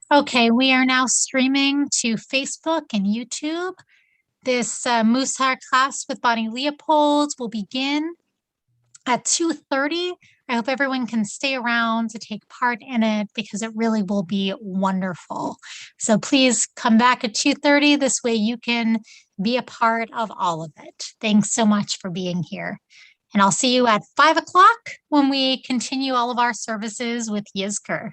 Okay, we are now streaming to Facebook and YouTube. This Mussar class with Bonnie Leopold will begin at 2:30. I hope everyone can stay around to take part in it because it really will be wonderful. So please come back at 2:30. This way you can be a part of all of it. Thanks so much for being here. And I'll see you at 5 o'clock when we continue all of our services with Yizker.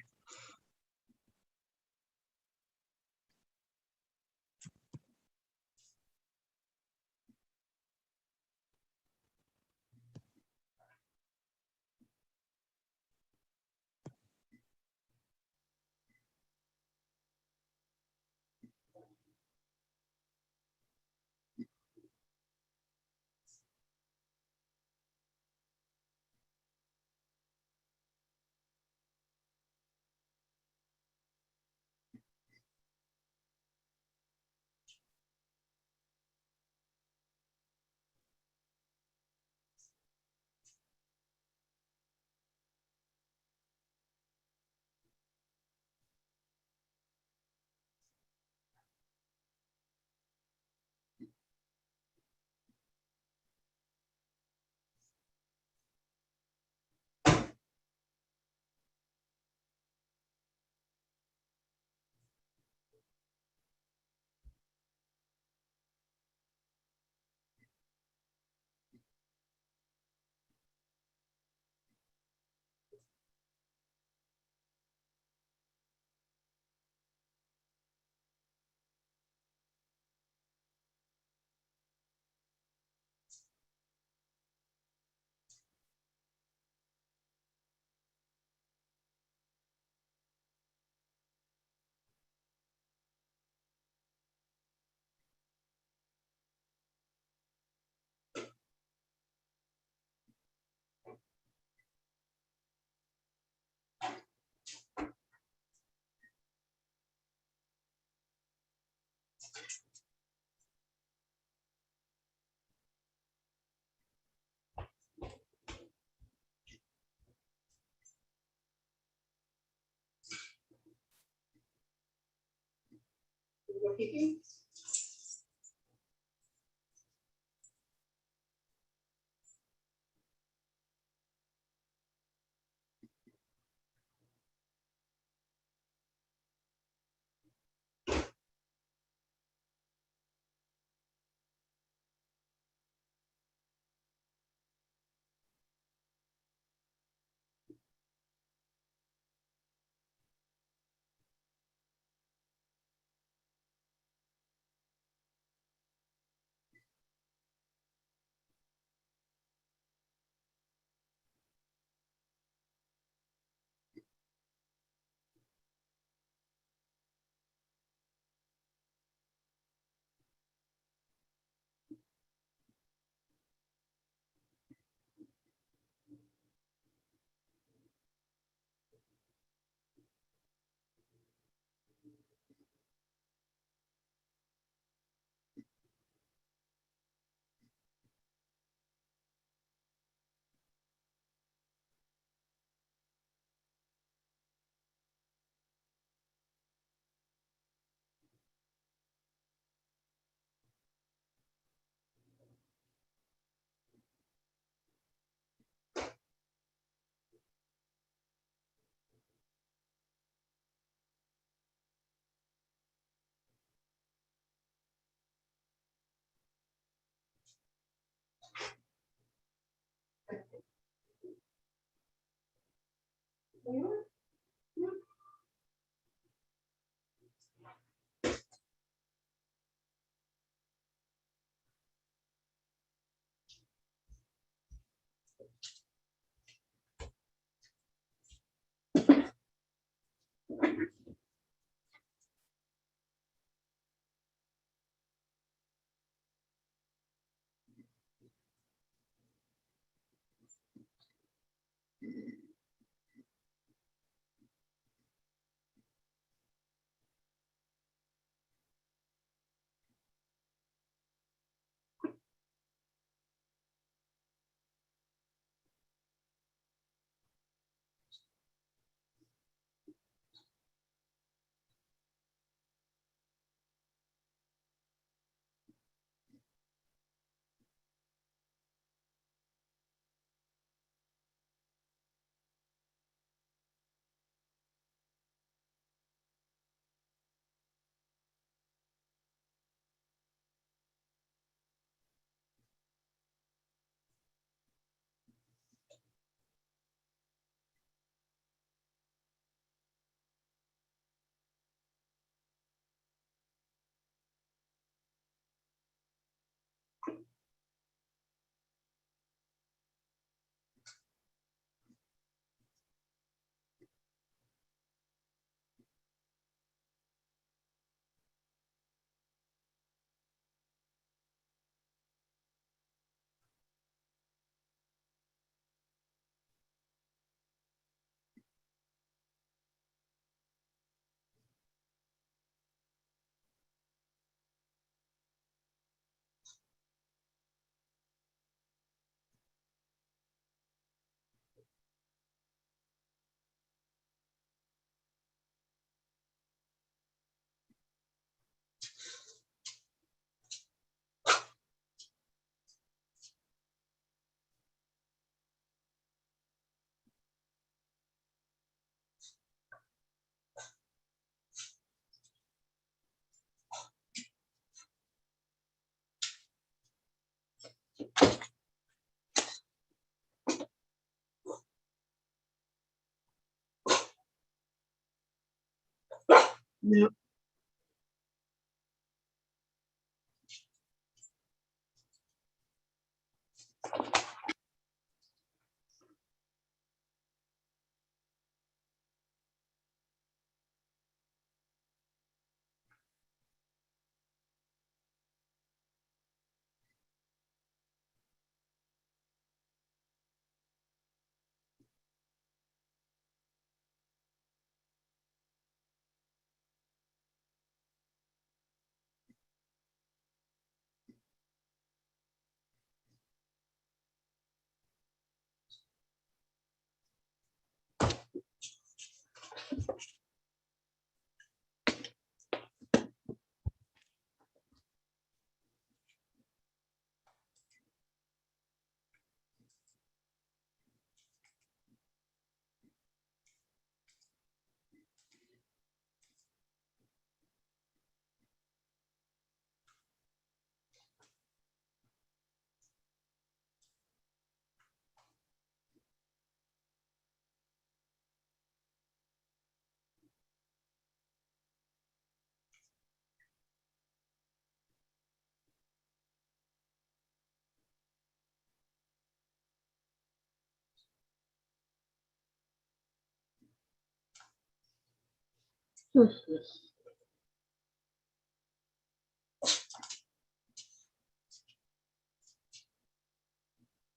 No.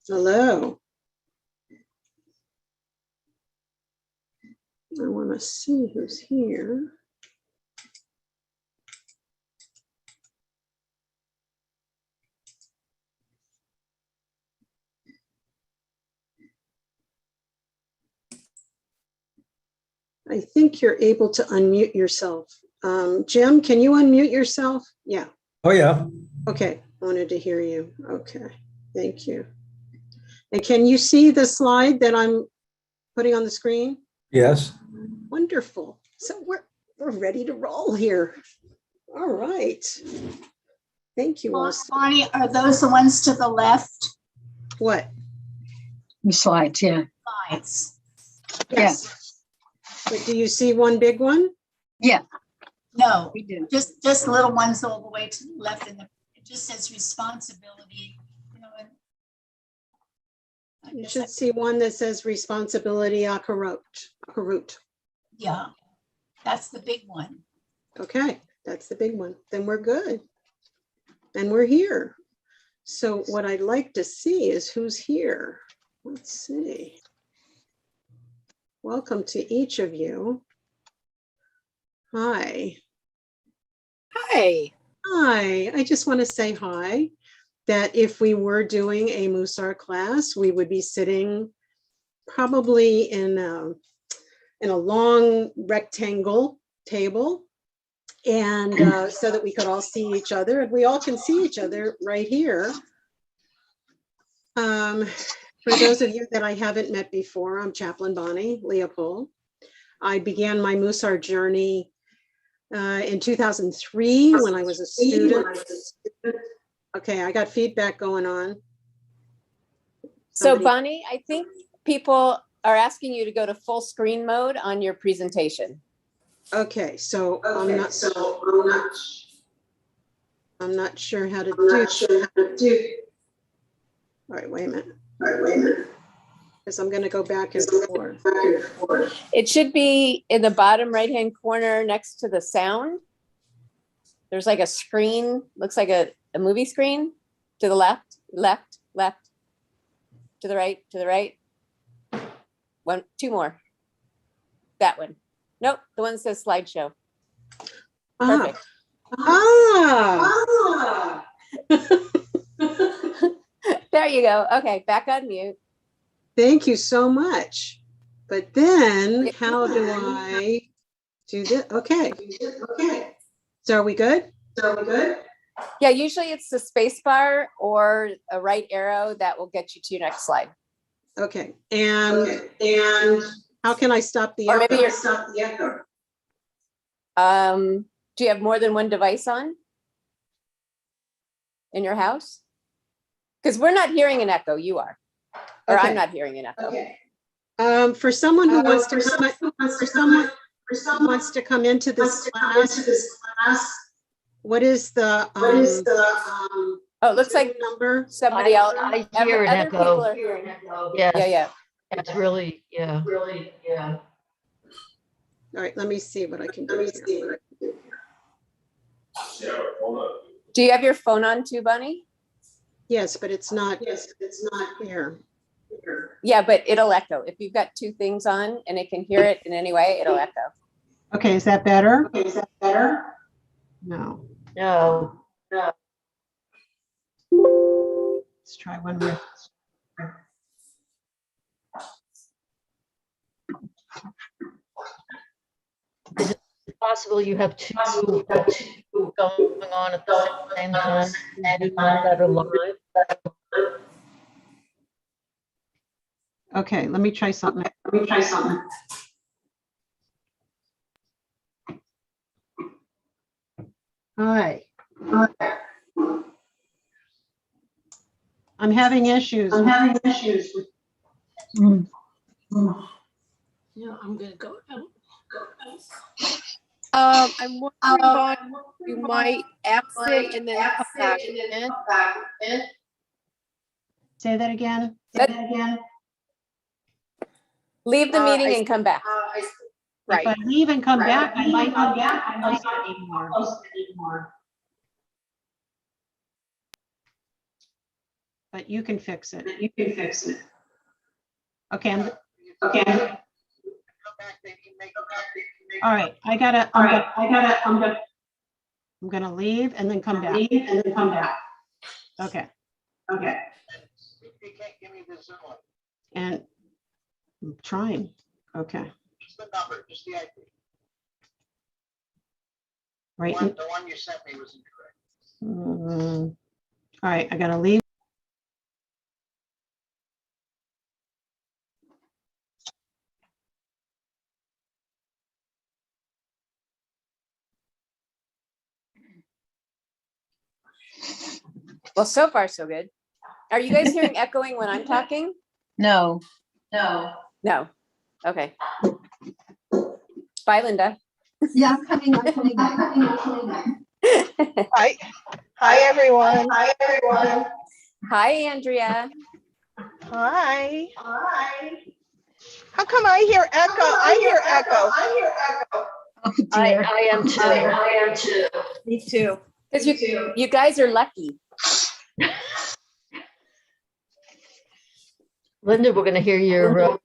Hello. I want to see who's here. I think you're able to unmute yourself. Jim, can you unmute yourself? Yeah. Oh, yeah. Okay. Wanted to hear you. Okay. Thank you. And can you see the slide that I'm putting on the screen? Yes. Wonderful. So we're ready to roll here. All right. Thank you all. Bonnie, are those the ones to the left? What? The slides, yeah. Slides. Yes. But do you see one big one? Yeah, No, we do. just little ones all the way to the left, and it just says responsibility. You know, and I You guess should see one that says responsibility Akarut. yeah, that's the big one. Okay, that's the big one. Then we're good. And we're here. So what I'd like to see is who's here. Let's see. Welcome to each of you. Hi. Hi. Hi. I just want to say hi. That if we were doing a Mussar class, we would be sitting probably in a long rectangle table, and so that we could all see each other, and we all can see each other right here. For those of you that I haven't met before, I'm Chaplain Bonnie Leopold. I began my Mussar journey in 2003 when I was a student. Okay, I got feedback going on. So Bonnie, I think people are asking you to go to full screen mode on your presentation. Okay, so I'm not sure how to do. All right, wait a minute. Because I'm going to go back and forth. It should be in the bottom right-hand corner next to the sound. There's like a screen, looks like a movie screen. To the left, left, left. To the right. One, two more. That one. Nope, the one that says slideshow. Perfect. There you go. Okay, back on mute. Thank you so much. But then how do I do this? Okay. So are we good? Yeah, usually it's the space bar or a right arrow that will get you to your next slide. Okay. And how can I stop the Or echo? maybe you're do you have more than one device on in your house? Because we're not hearing an echo, you are. Or Okay. I'm not hearing an echo. For someone who wants to comment, wants to come into this class, what is the, Oh, it looks like number? somebody else. I hear an Other people echo. are hearing. Yes. Yeah. It's really, yeah. All right, let me see what I can do here. Do you have your phone on too, Bonnie? Yes, but it's not here. Yeah, but it'll echo. If you've got two things on and it can hear it in any way, it'll echo. Okay, is that better? No. No. Let's try one more. Is it possible you have two going on at the same time that are live? Okay, let me try something. Hi. I'm having issues. Yeah, I'm gonna go out. I'm wondering, Bonnie, you might exit and then come back in. Say that again. Leave the meeting and come back. If Right. I leave and come back, I might not be able to post anymore. But you can fix it. Okay. All right. I'm gonna leave and then come back. Okay. You can't give me the Zoom link. And I'm trying. Okay. Just the number, just the IP. Right. The one you sent me was incorrect. All right. I gotta leave. Well, so far so good. Are you guys hearing echoing when I'm talking? No. No. Okay. Bye, Linda. Yeah, I'm coming. Hi, everyone. Hi, Andrea. Hi. How come I hear echo? I hear echo. Oh dear. I am too. Me too. Because you guys are lucky. Linda, we're gonna hear your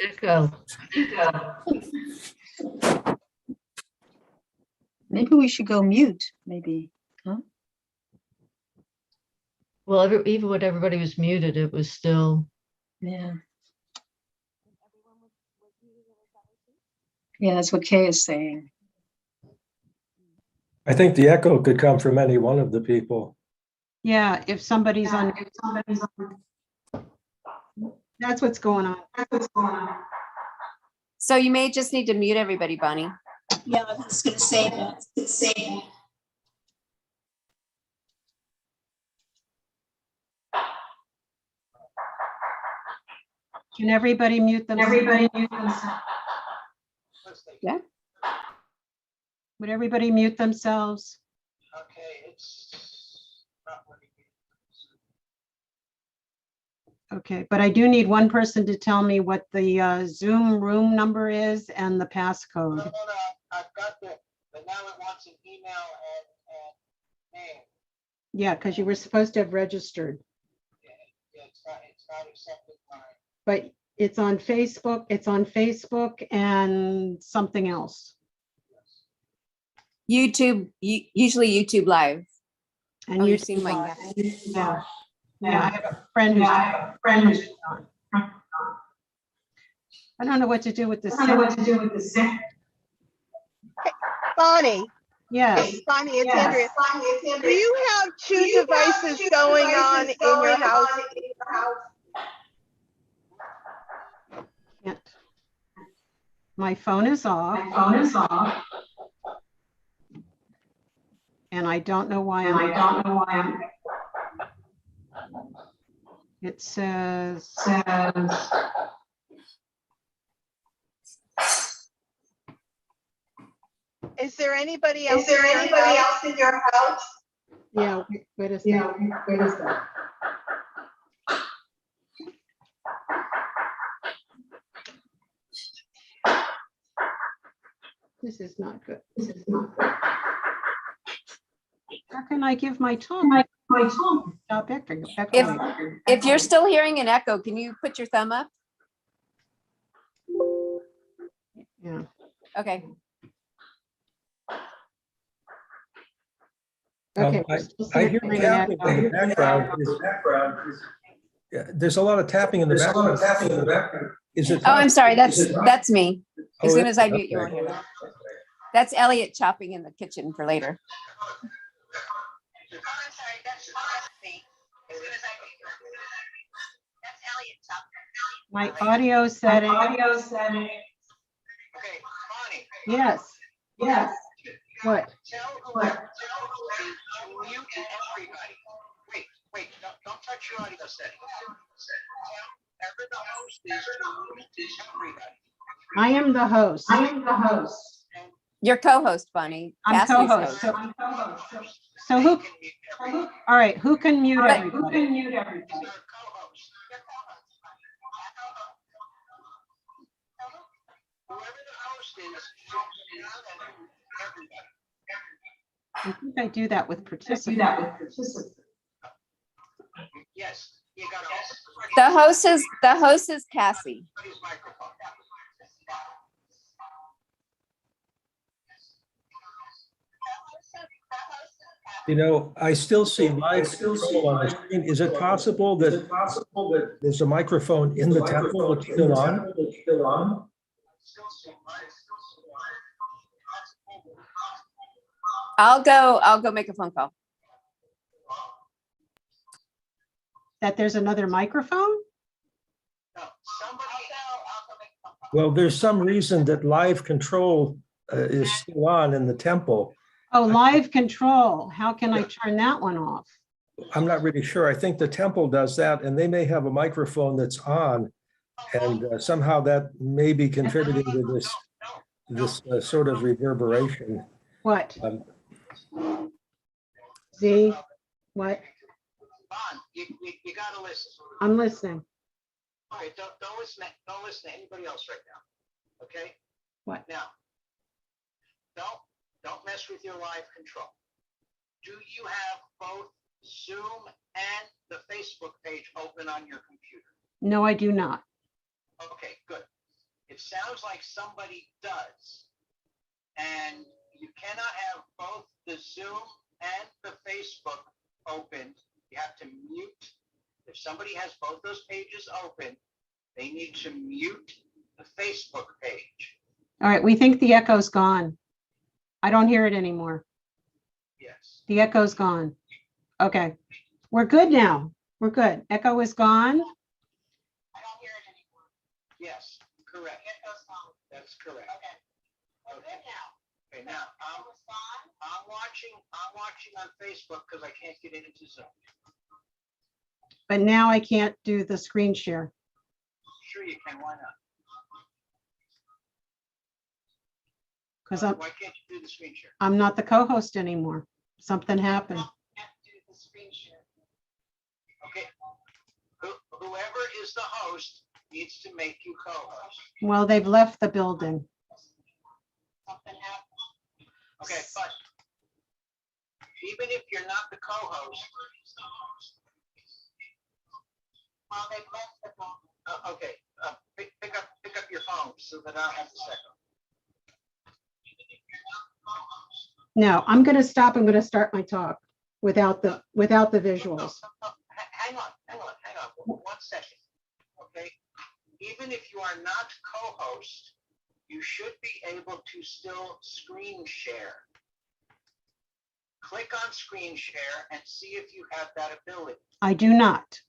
echo. Maybe we should go mute, maybe. Well, even when everybody was muted, it was still. Yeah. Yeah, that's what Kay is saying. I think the echo could come from any one of the people. Yeah, if somebody's on. That's what's going on. So you may just need to mute everybody, Bonnie. Yeah, I was gonna say that. Can everybody mute themselves? Yeah. Would everybody mute themselves? Okay, it's not working. Okay, but I do need one person to tell me what the Zoom room number is and the passcode. No, I've got but now it wants an email and name. Yeah, because you were supposed to have registered, Yeah, it's not accepted mine. but it's on Facebook and something else. YouTube, usually YouTube Live. And Oh, you you seem like yeah. Yeah, I have a friend who's on. I don't know what to do with this. Bonnie, Yes, Bonnie, it's Andrea. Do you have two devices going on in your house? can't. My phone is off. And I don't know why I'm. It says. Is there anybody else in your house? Yeah, wait a second. This is not good. How can I give my talk? Stop echoing. If you're still hearing an echo, can you put your thumb up? Yeah. Okay. Okay. I hear tapping in the background. Yeah, there's a lot of tapping in the background. Is it? Oh, I'm sorry. That's me. As Oh, soon as I mute, okay. you won't hear that. That's Elliot chopping in the kitchen for later. I'm sorry, that's me. As soon as I make it. That's Elliot talking. My audio setting. Okay, Bonnie. Yes. What? Tell whoever to mute everybody. Wait, don't touch your audio settings. Tell whoever the host is to mute everybody. I am the host. Your co-host, Bonnie. I'm Cassie's co-host. host. So who? Can mute everybody. All right. Who can mute everybody? Our co-host. Whoever the host is, should mute everybody. I think I do that with participants. Yes, you got The host is Cassie. everybody's microphone. You know, I still see live control on the screen. Is it possible that there's a microphone in the temple that's still on? I'll go make a phone call. That there's another microphone? No, somebody. Well, there's some reason that live control is still on in the temple. Oh, live control. How can I turn that one off? I'm not really sure. I think the temple does that, and they may have a microphone that's on, and somehow that may be contributing to this sort of reverberation. What? Um, Z? What? Bon, you gotta listen. I'm listening. Okay, don't listen to anybody else right now. Okay? What? Now, don't mess with your live control. Do you have both Zoom and the Facebook page open on your computer? No, I do not. Okay, good. It sounds like somebody does. And you cannot have both the Zoom and the Facebook open. You have to mute. If somebody has both those pages open, they need to mute the Facebook page. All right, we think the echo's gone. I don't hear it anymore. Yes. The echo's gone. Okay, we're good now. We're good. Echo is gone. I don't hear it anymore. Yes, correct. That's correct. Okay. We're good now. Okay, now I'm watching on Facebook because I can't get into Zoom. But now I can't do the screen share. Sure you can. Why not? Because Why can't you do the screen share? I'm not the co-host anymore. Something happened. Can't do the screen share. Okay. Whoever is the host needs to make you co-host. Well, they've left the building. Something happened. Okay, but even if you're not the co-host. Well, they've left the building. Okay, pick up your phone so that I'll have a second. No, I'm going to stop. I'm going to start my talk without the visuals. Hang on. 1 second. Okay. Even if you are not co-host, you should be able to still screen share. Click on screen share and see if you have that ability. I do not.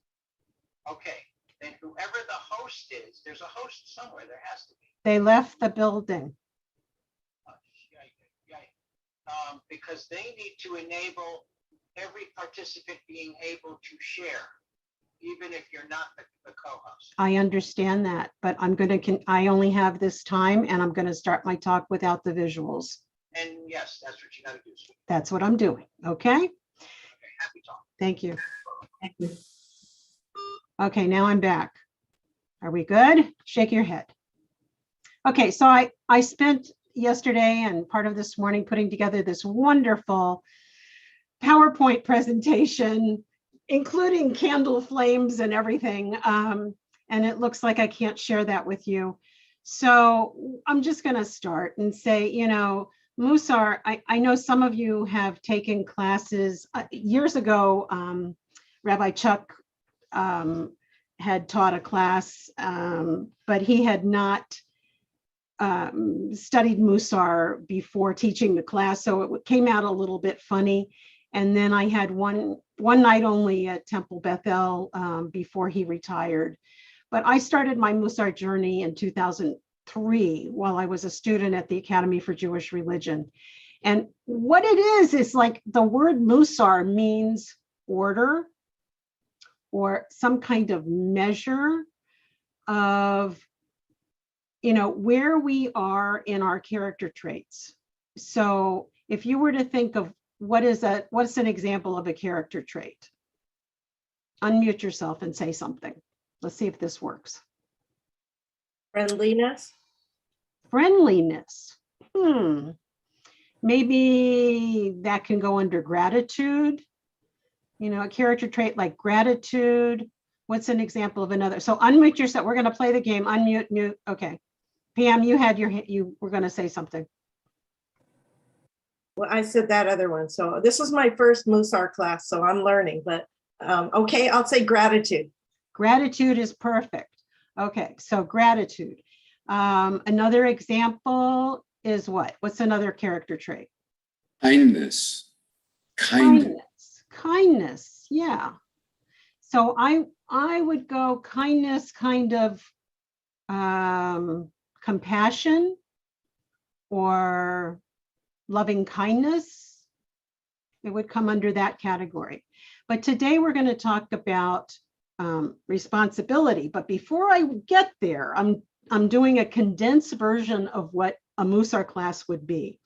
Okay. Then whoever the host is, there's a host somewhere. There has to be. They left the building. Because they need to enable every participant being able to share, even if you're not the co-host. I understand that, but I only have this time and I'm going to start my talk without the visuals. And yes, that's what you gotta do. sweetie. That's what I'm doing, okay? Okay, happy talk. Thank you. Okay, now I'm back. Are we good? Shake your head. Okay, so I spent yesterday and part of this morning putting together this wonderful PowerPoint presentation, including candle flames and everything. And it looks like I can't share that with you. So I'm just going to start and say, you know, Mussar, I know some of you have taken classes years ago. Rabbi Chuck had taught a class, but he had not studied Mussar before teaching the class. So it came out a little bit funny. And then I had one night only at Temple Bethel before he retired. But I started my Mussar journey in 2003 while I was a student at the Academy for Jewish Religion. And what it is like the word Mussar means order or some kind of measure of, you know, where we are in our character traits. So if you were to think of what's an example of a character trait? Unmute yourself and say something. Let's see if this works. Friendliness. Friendliness. Maybe that can go under gratitude. You know, a character trait like gratitude. What's an example of another? So unmute yourself. We're going to play the game. Unmute, mute. Okay. Pam, you were going to say something. Well, I said that other one. So this was my first Mussar class, so I'm learning, but okay, I'll say gratitude. Gratitude is perfect. Okay, so gratitude. Another example is what? What's another character trait? Kindness. Kindness, yeah. So I would go kindness, kind of compassion or loving kindness. It would come under that category. But today we're going to talk about responsibility. But before I get there, I'm doing a condensed version of what a Mussar class would be.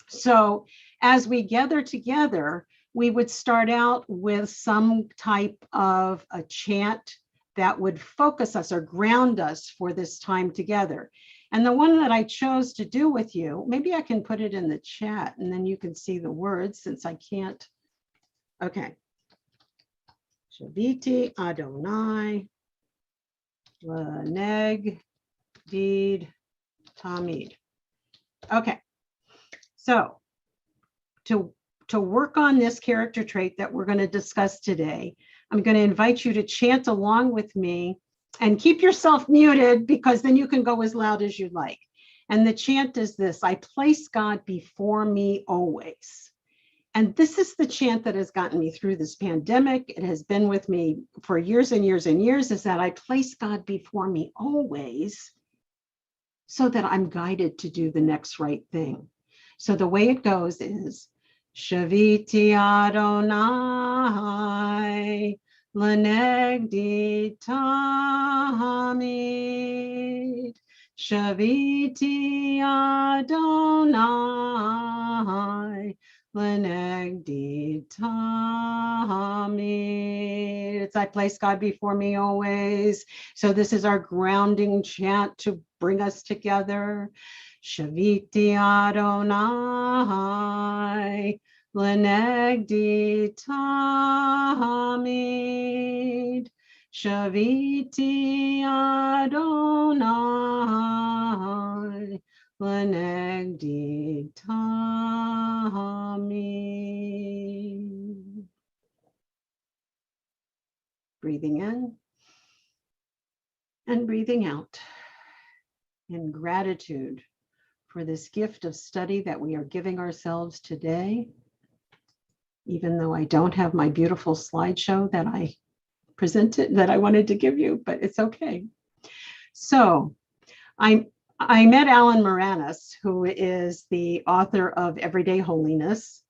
So as we gather together, we would start out with some type of a chant that would focus us or ground us for this time together. And the one that I chose to do with you, maybe I can put it in the chat and then you can see the words since I can't. Okay. Shaviti Adonai Leneg Did Tamid. Okay. So to work on this character trait that we're going to discuss today, I'm going to invite you to chant along with me and keep yourself muted because then you can go as loud as you like. And the chant is this: I place God before me always. And this is the chant that has gotten me through this pandemic. It has been with me for years and years and years, is that I place God before me always so that I'm guided to do the next right thing. So the way it goes is Shaviti Adonai Lenegdi Tamid. Shaviti Adonai Lenegdi Tamid. It's I place God before me always. So this is our grounding chant to bring us together. Shaviti Adonai Lenegdi Tamid. Shaviti Adonai Lenegdi Tamid. Breathing in and breathing out in gratitude for this gift of study that we are giving ourselves today, even though I don't have my beautiful slideshow that I presented, that I wanted to give you, but it's okay. So I met Alan Moranis, who is the author of Everyday Holiness.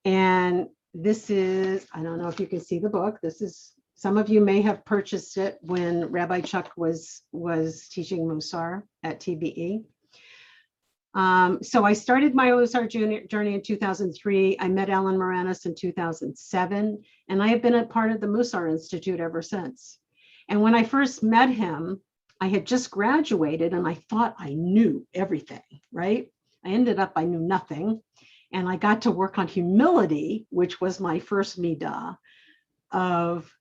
And this is, I don't know if you can see the book. This is, some of you may have purchased it when Rabbi Chuck was teaching Mussar at TBE. So I started my Mussar journey in 2003. I met Alan Moranis in 2007, and I have been a part of the Mussar Institute ever since. And when I first met him, I had just graduated and I thought I knew everything, right? I ended up, I knew nothing. And I got to work on humility, which was my first midah of,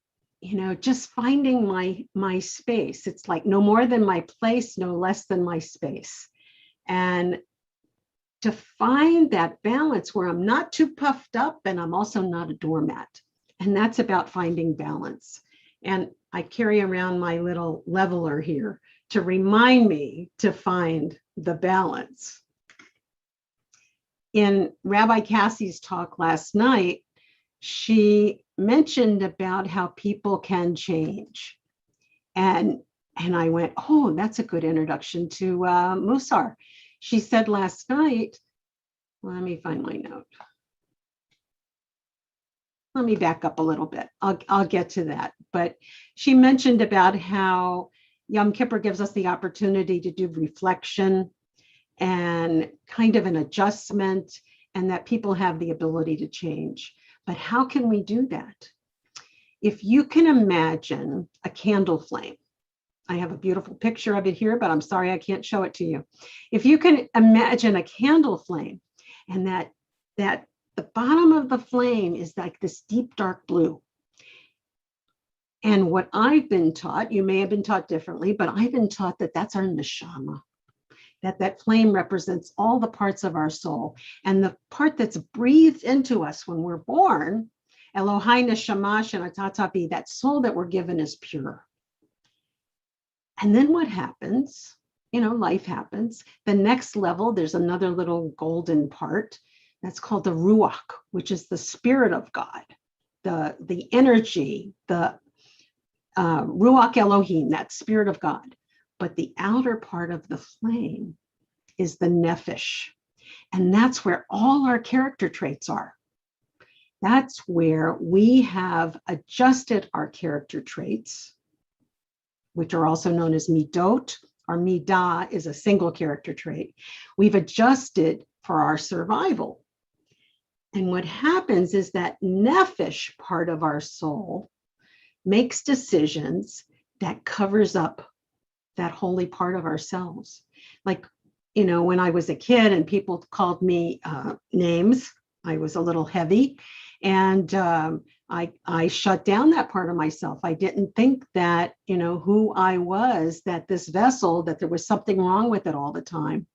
just finding my space. It's like no more than my place, no less than my space. And to find that balance where I'm not too puffed up and I'm also not a doormat. And that's about finding balance. And I carry around my little leveler here to remind me to find the balance. In Rabbi Cassie's talk last night, she mentioned about how people can change. And I went, oh, that's a good introduction to Mussar. She said last night, let me find my note. Let me back up a little bit. I'll get to that. But she mentioned about how Yom Kippur gives us the opportunity to do reflection and kind of an adjustment, and that people have the ability to change. But how can we do that? If you can imagine a candle flame, I have a beautiful picture of it here, but I'm sorry I can't show it to you. If you can imagine a candle flame, and that the bottom of the flame is like this deep dark blue. And what I've been taught, you may have been taught differently, but I've been taught that that's our neshama, that flame represents all the parts of our soul. And the part that's breathed into us when we're born, Elohai neshama shenatata bi, that soul that we're given is pure. And then what happens? Life happens. The next level, there's another little golden part that's called the Ruach, which is the spirit of God, the energy, the Ruach Elohim, that spirit of God. But the outer part of the flame is the Nefesh. And that's where all our character traits are. That's where we have adjusted our character traits, which are also known as midot. Our midah is a single character trait. We've adjusted for our survival. And what happens is that nefesh part of our soul makes decisions that covers up that holy part of ourselves. Like, when I was a kid and people called me names, I was a little heavy, and I shut down that part of myself. I didn't think that, who I was, that this vessel, that there was something wrong with it all the time.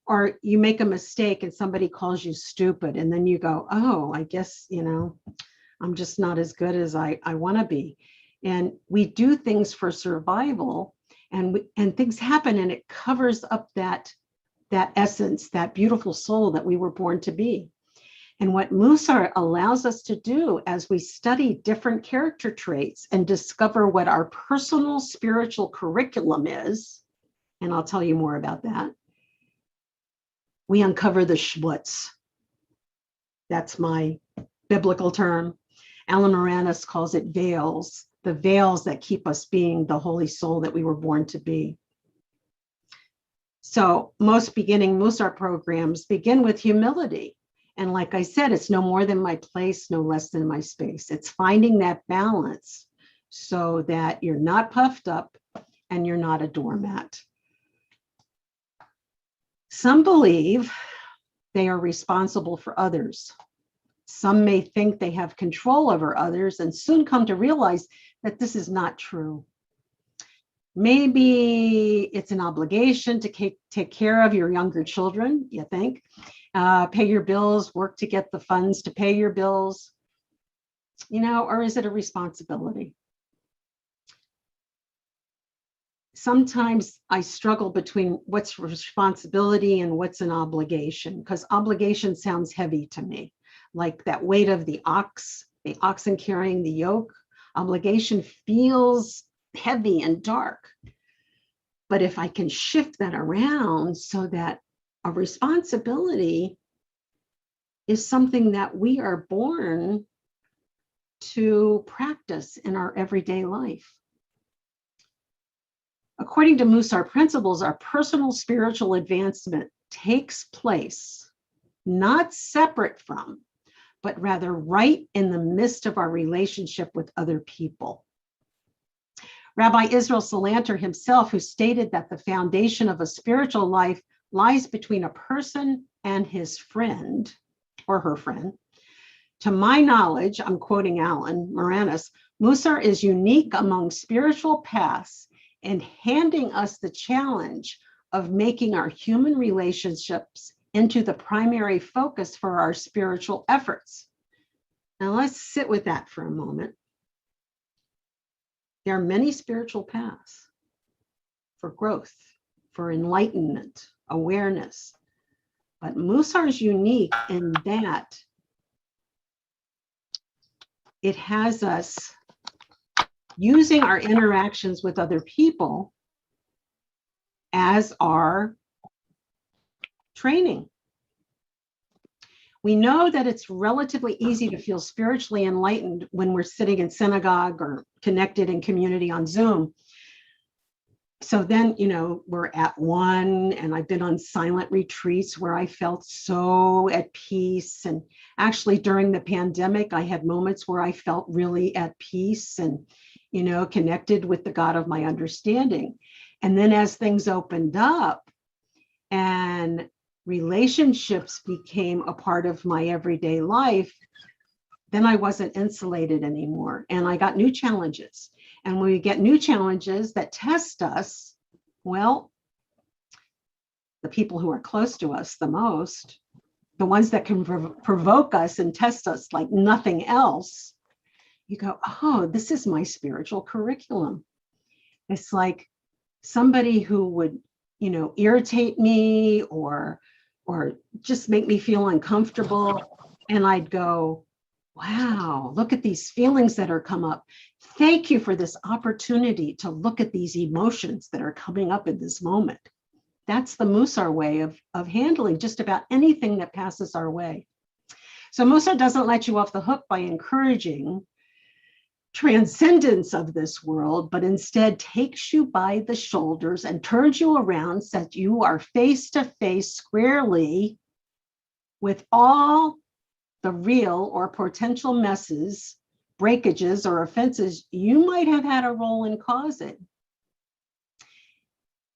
Or you make a mistake and somebody calls you stupid, and then you go, oh, I guess, I'm just not as good as I want to be. And we do things for survival, and things happen, and it covers up that essence, that beautiful soul that we were born to be. And what Mussar allows us to do as we study different character traits and discover what our personal spiritual curriculum is, and I'll tell you more about that, we uncover the shvuts. That's my biblical term. Alan Moranis calls it veils, the veils that keep us being the holy soul that we were born to be. So most beginning Mussar programs begin with humility. And like I said, it's no more than my place, no less than my space. It's finding that balance so that you're not puffed up and you're not a doormat. Some believe they are responsible for others. Some may think they have control over others and soon come to realize that this is not true. Maybe it's an obligation to take care of your younger children, you think. Pay your bills, work to get the funds to pay your bills, or is it a responsibility? Sometimes I struggle between what's responsibility and what's an obligation, because obligation sounds heavy to me, like that weight of the oxen carrying the yoke. Obligation feels heavy and dark. But if I can shift that around so that a responsibility is something that we are born to practice in our everyday life. According to Mussar principles, our personal spiritual advancement takes place not separate from, but rather right in the midst of our relationship with other people. Rabbi Israel Salanter himself, who stated that the foundation of a spiritual life lies between a person and his friend or her friend. To my knowledge, I'm quoting Alan Moranis, Mussar is unique among spiritual paths in handing us the challenge of making our human relationships into the primary focus for our spiritual efforts. Now let's sit with that for a moment. There are many spiritual paths for growth, for enlightenment, awareness, but Mussar is unique in that it has us using our interactions with other people as our training. We know that it's relatively easy to feel spiritually enlightened when we're sitting in synagogue or connected in community on Zoom. So then, we're at one, and I've been on silent retreats where I felt so at peace. And actually during the pandemic, I had moments where I felt really at peace and, connected with the God of my understanding. And then as things opened up and relationships became a part of my everyday life, then I wasn't insulated anymore. And I got new challenges. And when we get new challenges that test us, well, the people who are close to us the most, the ones that can provoke us and test us like nothing else, you go, oh, this is my spiritual curriculum. It's like somebody who would, irritate me or just make me feel uncomfortable. And I'd go, wow, look at these feelings that are come up. Thank you for this opportunity to look at these emotions that are coming up in this moment. That's the Mussar way of handling just about anything that passes our way. So Mussar doesn't let you off the hook by encouraging transcendence of this world, but instead takes you by the shoulders and turns you around so that you are face to face squarely with all the real or potential messes, breakages, or offenses you might have had a role in causing.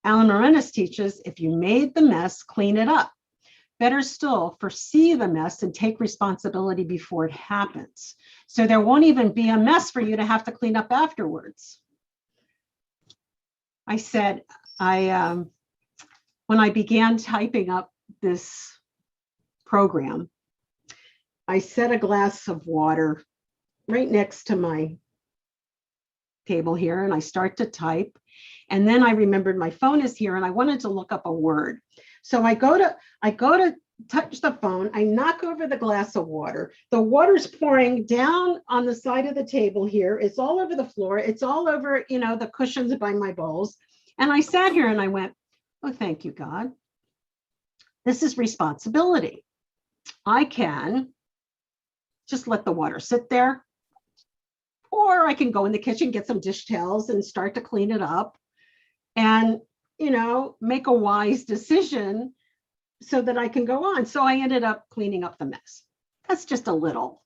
Alan Moranis teaches, if you made the mess, clean it up. Better still, foresee the mess and take responsibility before it happens. So there won't even be a mess for you to have to clean up afterwards. I said, when I began typing up this program, I set a glass of water right next to my table here, and I start to type. And then I remembered my phone is here, and I wanted to look up a word. So I go to touch the phone. I knock over the glass of water. The water's pouring down on the side of the table here. It's all over the floor. It's all over, the cushions by my bowls. And I sat here and I went, oh, thank you, God. This is responsibility. I can just let the water sit there, or I can go in the kitchen, get some dish towels and start to clean it up and, make a wise decision so that I can go on. So I ended up cleaning up the mess. That's just a little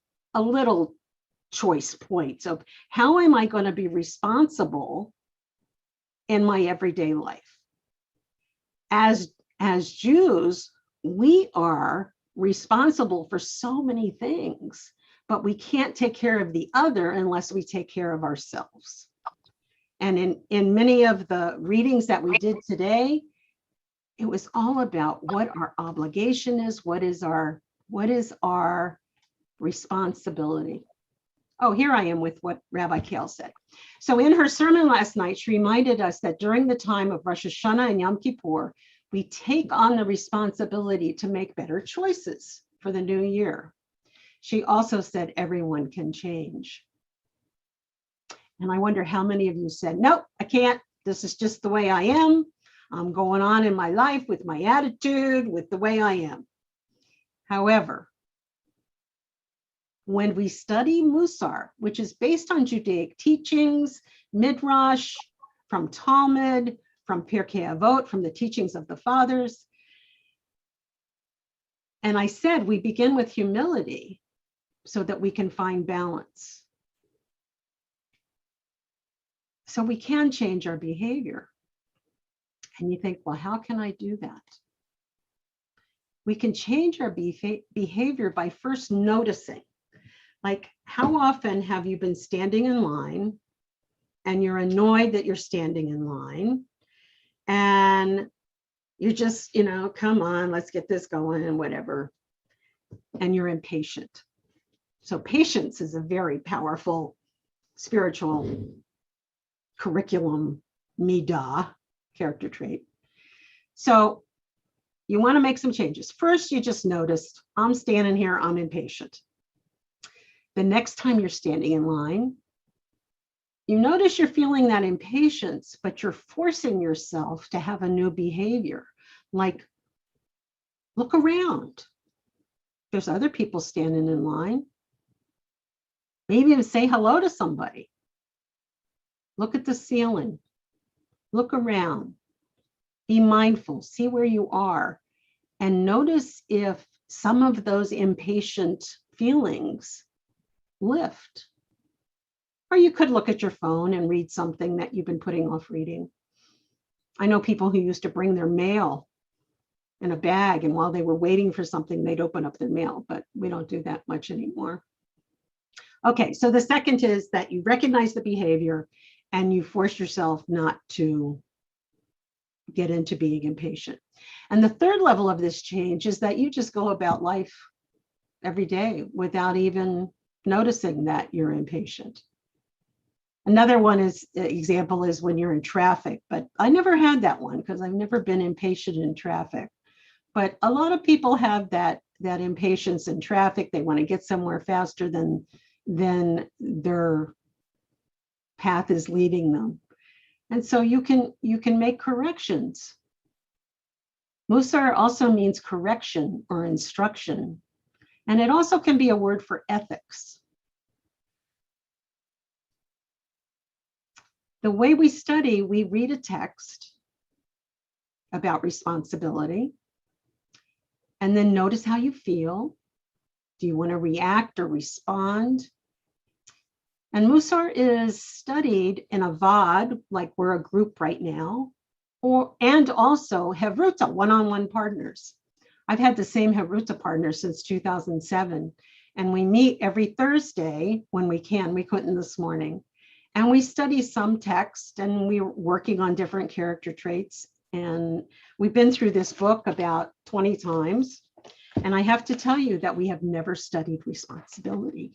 choice points of how am I going to be responsible in my everyday life. As Jews, we are responsible for so many things, but we can't take care of the other unless we take care of ourselves. And in many of the readings that we did today, it was all about what our obligation is, what is our responsibility. Oh, here I am with what Rabbi Kale said. So in her sermon last night, she reminded us that during the time of Rosh Hashanah and Yom Kippur, we take on the responsibility to make better choices for the new year. She also said everyone can change. And I wonder how many of you said, nope, I can't. This is just the way I am. I'm going on in my life with my attitude, with the way I am. However, when we study Mussar, which is based on Judaic teachings, Midrash, from Talmud, from Pirkei Avot, from the teachings of the fathers. And I said, we begin with humility so that we can find balance. So we can change our behavior. And you think, well, how can I do that? We can change our behavior by first noticing. Like, how often have you been standing in line and you're annoyed that you're standing in line and you're just, come on, let's get this going and whatever. And you're impatient. So patience is a very powerful spiritual curriculum, midah, character trait. So you want to make some changes. First, you just noticed, I'm standing here, I'm impatient. The next time you're standing in line, you notice you're feeling that impatience, but you're forcing yourself to have a new behavior. Like, look around. There's other people standing in line. Maybe even say hello to somebody. Look at the ceiling. Look around. Be mindful. See where you are. And notice if some of those impatient feelings lift. Or you could look at your phone and read something that you've been putting off reading. I know people who used to bring their mail in a bag, and while they were waiting for something, they'd open up their mail, but we don't do that much anymore. Okay, so the second is that you recognize the behavior and you force yourself not to get into being impatient. And the third level of this change is that you just go about life every day without even noticing that you're impatient. Another example is when you're in traffic, but I never had that one because I've never been impatient in traffic. But a lot of people have that impatience in traffic. They want to get somewhere faster than their path is leading them. And so you can make corrections. Mussar also means correction or instruction. And it also can be a word for ethics. The way we study, we read a text about responsibility and then notice how you feel. Do you want to react or respond? And Mussar is studied in a VOD, like we're a group right now, and also Hevruta, one-on-one partners. I've had the same Hevruta partner since 2007, and we meet every Thursday when we can. We couldn't this morning. And we study some text, and we're working on different character traits. And we've been through this book about 20 times. And I have to tell you that we have never studied responsibility.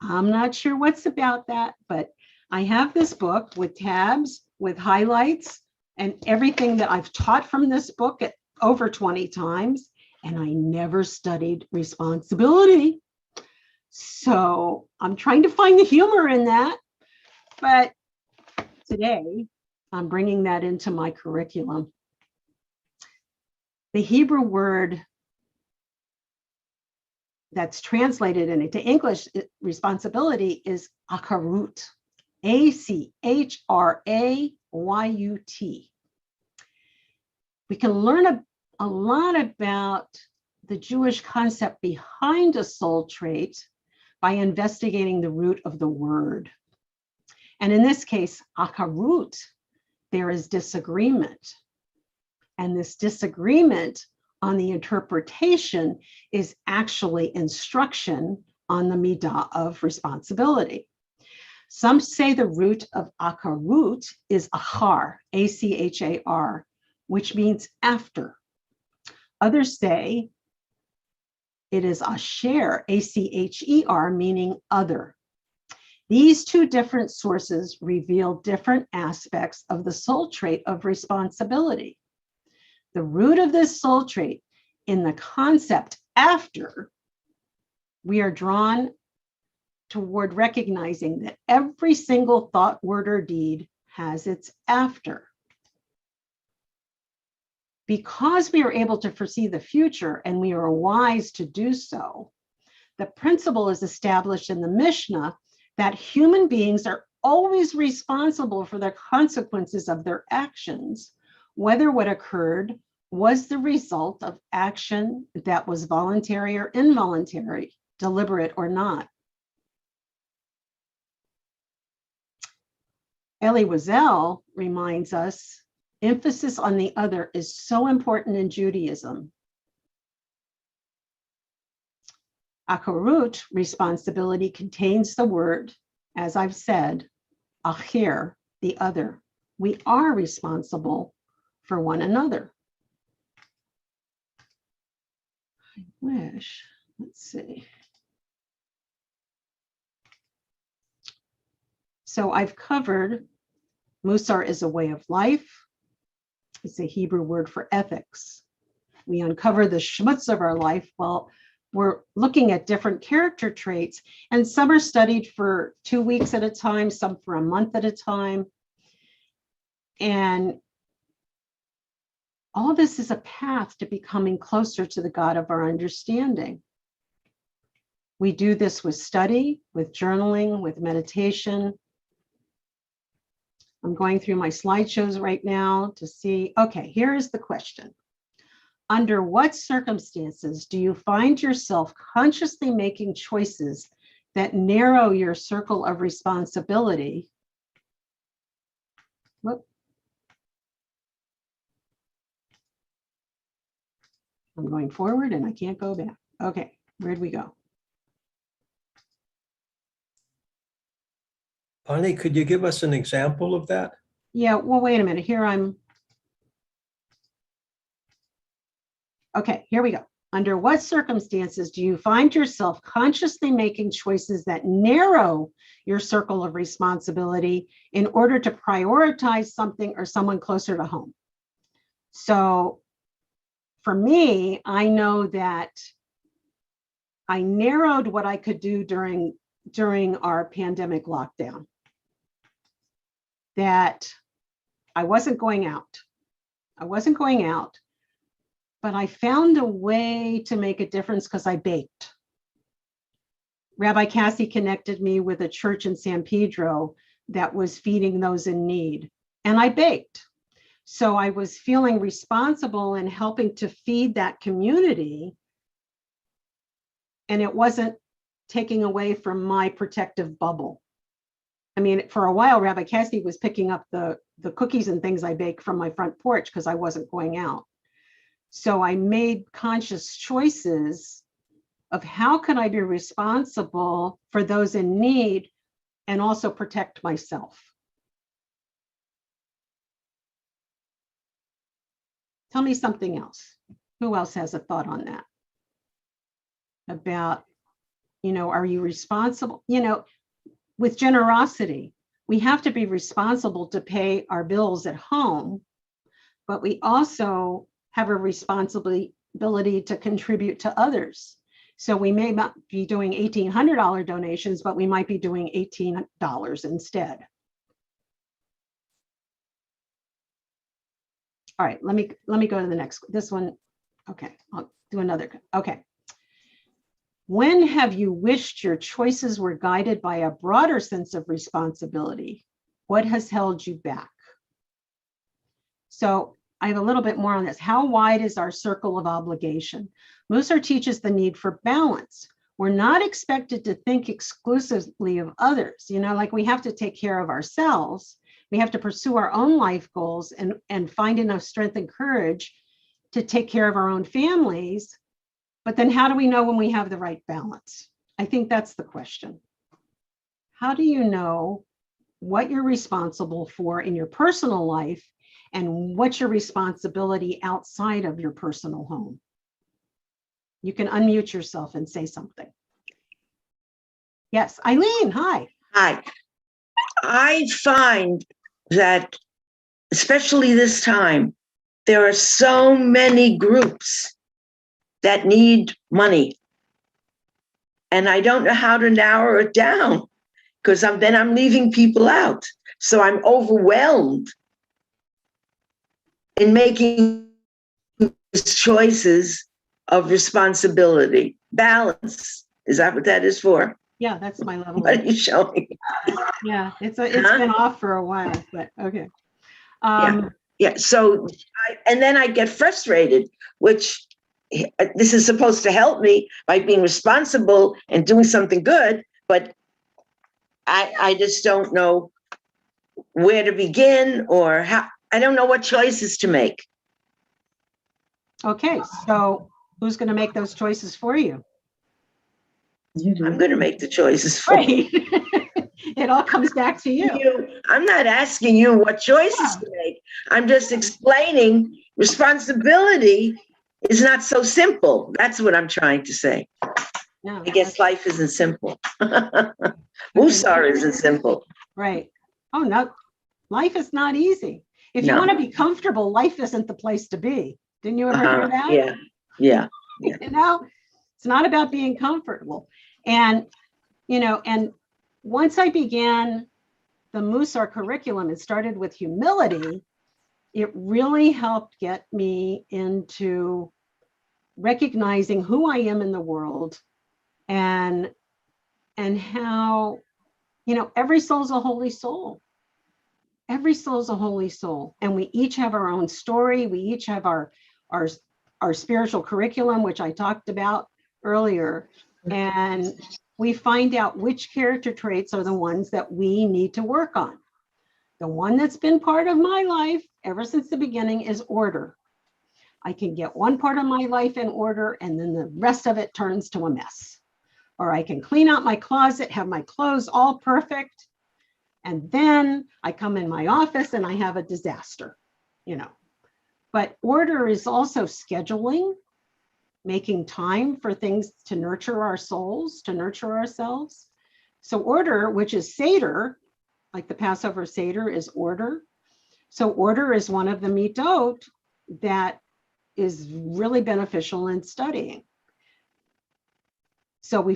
I'm not sure what's about that, but I have this book with tabs, with highlights, and everything that I've taught from this book at over 20 times, and I never studied responsibility. So I'm trying to find the humor in that, but today I'm bringing that into my curriculum. The Hebrew word that's translated into English, responsibility, is acharut, achrayut. We can learn a lot about the Jewish concept behind a soul trait by investigating the root of the word. And in this case, acharut, there is disagreement. And this disagreement on the interpretation is actually instruction on the midah of responsibility. Some say the root of acharut is achar, A-C-H-A-R, which means after. Others say it is asher, A-C-H-E-R, meaning other. These two different sources reveal different aspects of the soul trait of responsibility. The root of this soul trait in the concept after, we are drawn toward recognizing that every single thought, word, or deed has its after. Because we are able to foresee the future and we are wise to do so, the principle is established in the Mishnah that human beings are always responsible for the consequences of their actions, whether what occurred was the result of action that was voluntary or involuntary, deliberate or not. Elie Wiesel reminds us, emphasis on the other is so important in Judaism. Acharut, responsibility, contains the word, as I've said, achir, the other. We are responsible for one another. I wish, let's see. So I've covered Mussar is a way of life. It's a Hebrew word for ethics. We uncover the schmutz of our life while we're looking at different character traits, and some are studied for 2 weeks at a time, some for a month at a time. And all this is a path to becoming closer to the God of our understanding. We do this with study, with journaling, with meditation. I'm going through my slideshows right now to see, okay, here is the question. Under what circumstances do you find yourself consciously making choices that narrow your circle of responsibility? Whoop. I'm going forward and I can't go back. Okay, where'd we go? Bonnie, could you give us an example of that? Yeah, well, wait a minute. Okay, here we go. Under what circumstances do you find yourself consciously making choices that narrow your circle of responsibility in order to prioritize something or someone closer to home? So for me, I know that I narrowed what I could do during our pandemic lockdown. That I wasn't going out. But I found a way to make a difference because I baked. Rabbi Cassie connected me with a church in San Pedro that was feeding those in need, and I baked. So I was feeling responsible in helping to feed that community, and it wasn't taking away from my protective bubble. I mean, for a while, Rabbi Cassie was picking up the cookies and things I bake from my front porch because I wasn't going out. So I made conscious choices of how can I be responsible for those in need and also protect myself. Tell me something else. Who else has a thought on that? About, are you responsible? With generosity, we have to be responsible to pay our bills at home, but we also have a responsibility to contribute to others. So we may not be doing $1,800 donations, but we might be doing $18 instead. All right, let me go to the next, this one. Okay, I'll do another. Okay. When have you wished your choices were guided by a broader sense of responsibility? What has held you back? So I have a little bit more on this. How wide is our circle of obligation? Mussar teaches the need for balance. We're not expected to think exclusively of others. Like we have to take care of ourselves. We have to pursue our own life goals and find enough strength and courage to take care of our own families. But then how do we know when we have the right balance? I think that's the question. How do you know what you're responsible for in your personal life and what's your responsibility outside of your personal home? You can unmute yourself and say something. Yes, Eileen, hi. Hi. I find that, especially this time, there are so many groups that need money. And I don't know how to narrow it down because then I'm leaving people out. So I'm overwhelmed in making choices of responsibility. Balance, is that what that is for? Yeah, that's my level. What are you showing? Yeah, it's Huh? been off for a while, but okay. Yeah, so, and then I get frustrated, which this is supposed to help me by being responsible and doing something good, but I just don't know where to begin or how, I don't know what choices to make. Okay, so who's going to make those choices for you? I'm going to make the choices for Right. It all comes back to you. you. I'm not asking you what choices Yeah. to make. I'm just explaining responsibility is not so simple. That's what I'm trying to say. Yeah, I guess life isn't simple. okay. Mussar isn't simple. Right. Oh, no, life is not easy. If you No. want to be comfortable, life isn't the place to be. Didn't you ever hear that? Yeah, yeah. You know, it's not about being comfortable. And, you know, and once I began the Mussar curriculum, it started with humility. It really helped get me into recognizing who I am in the world and how, you know, every soul's a holy soul. Every soul's a holy soul. And we each have our own story. We each have our spiritual curriculum, which I talked about earlier. And we find out which character traits are the ones that we need to work on. The one that's been part of my life ever since the beginning is order. I can get one part of my life in order and then the rest of it turns to a mess. Or I can clean out my closet, have my clothes all perfect, and then I come in my office and I have a disaster, you know. But order is also scheduling, making time for things to nurture our souls, to nurture ourselves. So order, which is Seder, like the Passover Seder is order. So order is one of the mitzvot that is really beneficial in studying. So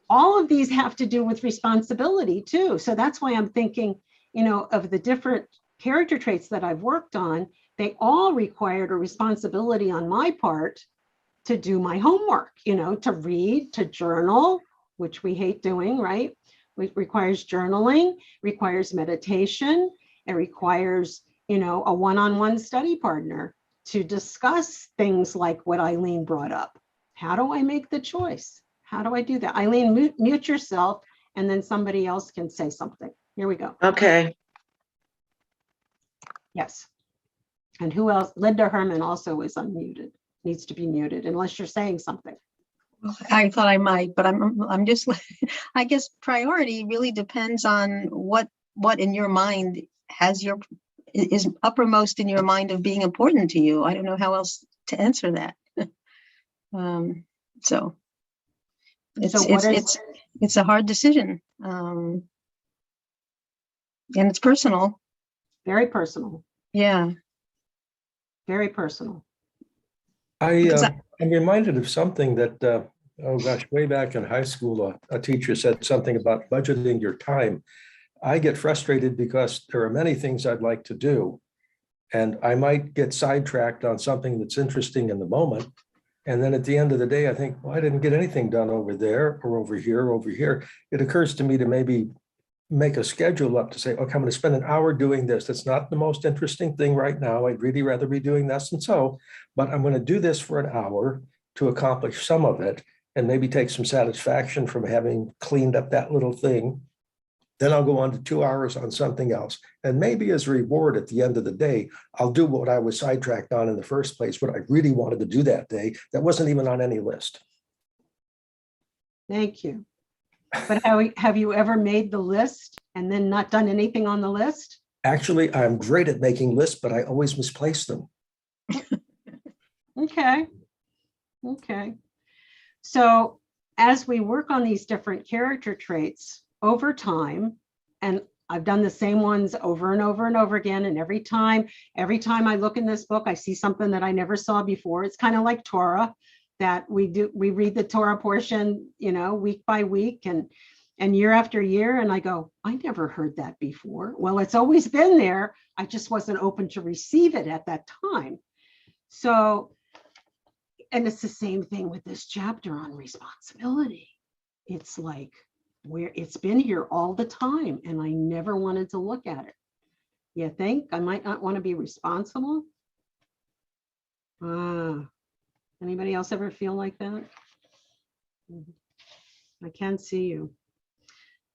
all of these have to do with responsibility too. So that's why I'm thinking, you know, of the different character traits that I've worked on, they all required a responsibility on my part to do my homework, you know, to read, to journal, which we hate doing, right? It requires journaling, requires meditation, it requires, you know, a one-on-one study partner to discuss things like what Eileen brought up. How do I make the choice? How do I do that? Eileen, mute yourself and then somebody else can say something. Here we go. Okay. Yes. And who else? Linda Herman also is unmuted, needs to be muted unless you're saying something. I thought I might, but I'm just, I guess priority really depends on what in your mind is uppermost in your mind of being important to you. I don't know how else to answer that. So it's a hard decision. And it's personal. Very personal. Yeah. Very personal. I'm reminded of something that, oh gosh, way back in high school, a teacher said something about budgeting your time. I get frustrated because there are many things I'd like to do, and I might get sidetracked on something that's interesting in the moment. And then at the end of the day, I think, well, I didn't get anything done over there or over here, or over here. It occurs to me to maybe make a schedule up to say, okay, I'm going to spend an hour doing this. That's not the most interesting thing right now. I'd really rather be doing this and so, but I'm going to do this for an hour to accomplish some of it and maybe take some satisfaction from having cleaned up that little thing. Then I'll go on to 2 hours on something else. And maybe as a reward at the end of the day, I'll do what I was sidetracked on in the first place, what I really wanted to do that day that wasn't even on any list. Thank you. But have you ever made the list and then not done anything on the list? Actually, I'm great at making lists, but I always misplace them. Okay. Okay. So as we work on these different character traits over time, and I've done the same ones over and over and over again, and every time I look in this book, I see something that I never saw before. It's kind of like Torah, that we read the Torah portion, you know, week by week and year after year. And I go, I never heard that before. Well, it's always been there. I just wasn't open to receive it at that time. So, and it's the same thing with this chapter on responsibility. it's like where it's been here all the time and I never wanted to look at it. You think I might not want to be responsible? Anybody else ever feel like that? I can see you.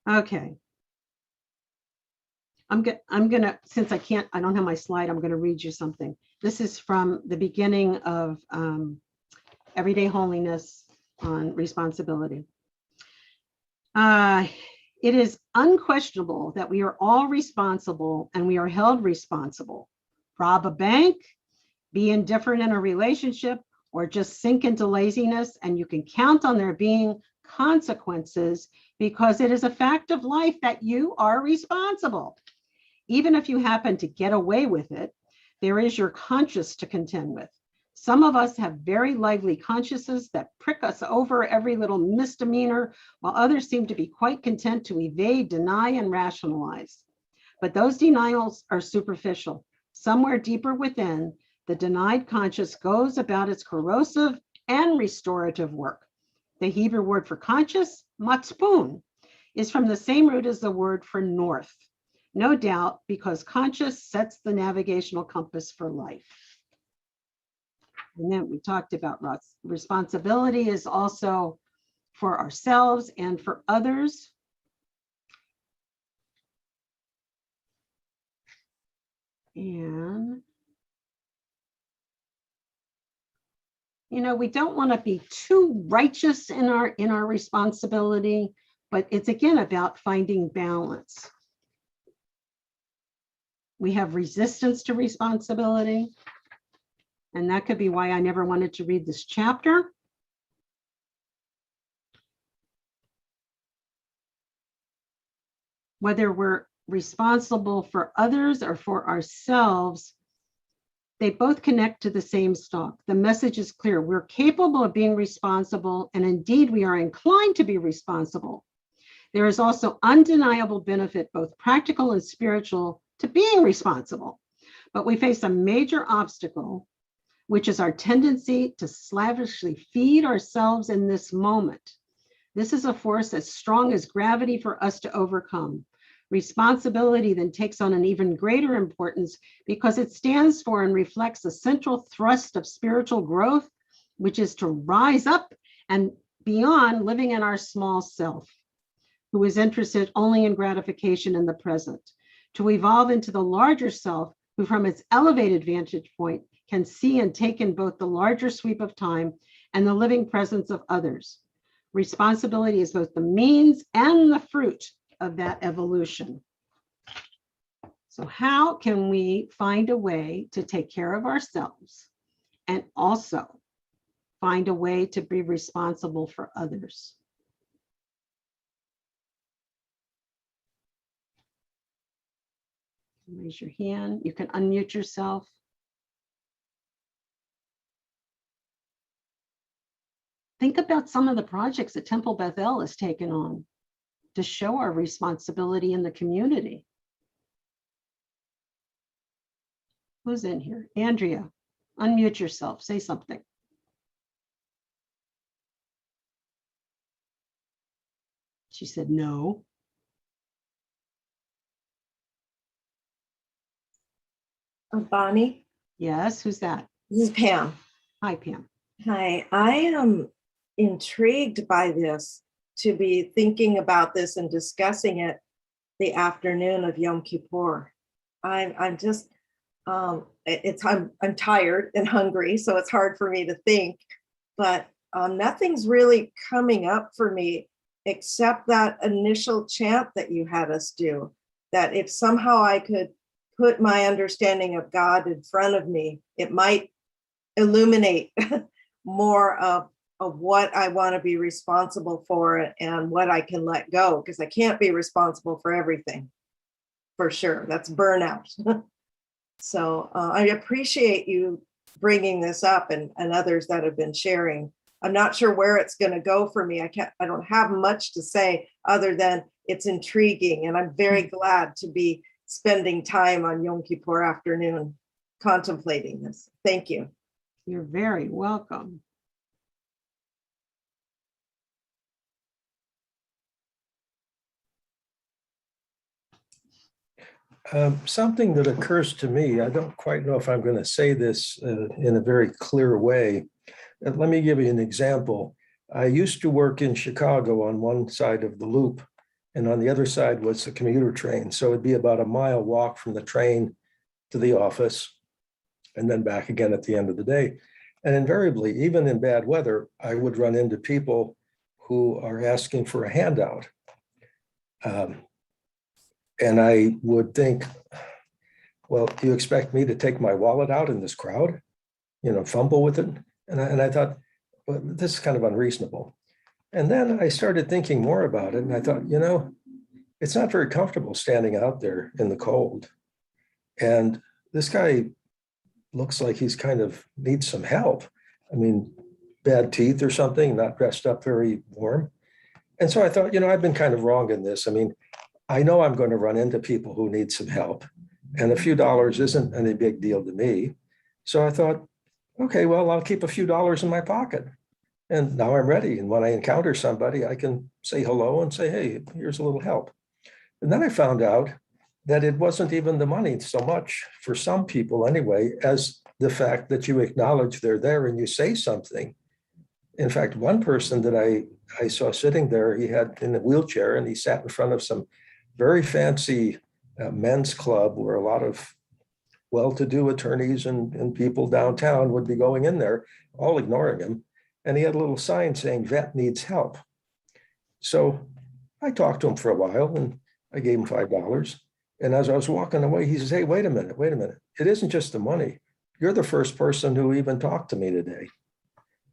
Okay. I'm gonna, since I don't have my slide, I'm gonna read you something. This is from the beginning of Everyday Holiness on Responsibility. It is unquestionable that we are all responsible and we are held responsible. Rob a bank, be indifferent in a relationship, or just sink into laziness, and you can count on there being consequences because it is a fact of life that you are responsible. Even if you happen to get away with it, there is your conscience to contend with. Some of us have very lively consciences that prick us over every little misdemeanor, while others seem to be quite content to evade, deny, and rationalize. But those denials are superficial. Somewhere deeper within, the denied conscience goes about its corrosive and restorative work. The Hebrew word for conscious, matzpun, is from the same root as the word for north. No doubt because conscious sets the navigational compass for life. And then we talked about responsibility is also for ourselves and for others. And, you know, we don't want to be too righteous in our responsibility, but it's again about finding balance. We have resistance to responsibility. And that could be why I never wanted to read this chapter. Whether we're responsible for others or for ourselves, they both connect to the same stalk. The message is clear. We're capable of being responsible, and indeed we are inclined to be responsible. There is also undeniable benefit, both practical and spiritual, to being responsible. But we face a major obstacle, which is our tendency to slavishly feed ourselves in this moment. This is a force as strong as gravity for us to overcome. Responsibility then takes on an even greater importance because it stands for and reflects the central thrust of spiritual growth, which is to rise up and beyond living in our small self, who is interested only in gratification in the present, to evolve into the larger self, who from its elevated vantage point can see and take in both the larger sweep of time and the living presence of others. Responsibility is both the means and the fruit of that evolution. So how can we find a way to take care of ourselves and also find a way to be responsible for others? Raise your hand. You can unmute yourself. Think about some of the projects that Temple Bethel has taken on to show our responsibility in the community. Who's in here? Andrea, unmute yourself, say something. She said no. Bonnie, Yes, who's that? this is Pam. Hi, Pam. Hi, I am intrigued by this, to be thinking about this and discussing it the afternoon of Yom Kippur. I'm just, I'm tired and hungry, so it's hard for me to think, but nothing's really coming up for me except that initial chant that you had us do, that if somehow I could put my understanding of God in front of me, it might illuminate more of what I want to be responsible for and what I can let go, because I can't be responsible for everything, for sure. That's burnout. So I appreciate you bringing this up, and others that have been sharing. I'm not sure where it's going to go for me. I don't have much to say other than it's intriguing, and I'm very glad to be spending time on Yom Kippur afternoon contemplating this. Thank you. You're very welcome. Something that occurs to me, I don't quite know if I'm going to say this in a very clear way. Let me give you an example. I used to work in Chicago on one side of the loop, and on the other side was the commuter train. So it'd be about a mile walk from the train to the office and then back again at the end of the day. And invariably, even in bad weather, I would run into people who are asking for a handout. And I would think, well, do you expect me to take my wallet out in this crowd, fumble with it? And I thought, well, this is kind of unreasonable. And then I started thinking more about it. And I thought, it's not very comfortable standing out there in the cold. And this guy looks like he's kind of needs some help. I mean, bad teeth or something, not dressed up very warm. And so I thought, I've been kind of wrong in this. I mean, I know I'm going to run into people who need some help, and a few dollars isn't any big deal to me. So I thought, okay, well, I'll keep a few dollars in my pocket. And now I'm ready. And when I encounter somebody, I can say hello and say, hey, here's a little help. And then I found out that it wasn't even the money so much, for some people anyway, as the fact that you acknowledge they're there and you say something. In fact, one person that I saw sitting there, he had in a wheelchair and he sat in front of some very fancy men's club where a lot of well-to-do attorneys and people downtown would be going in there, all ignoring him. And he had a little sign saying, "Vet needs help." So I talked to him for a while and I gave him $5. And as I was walking away, he says, "Hey, wait a minute. It isn't just the money. You're the first person who even talked to me today."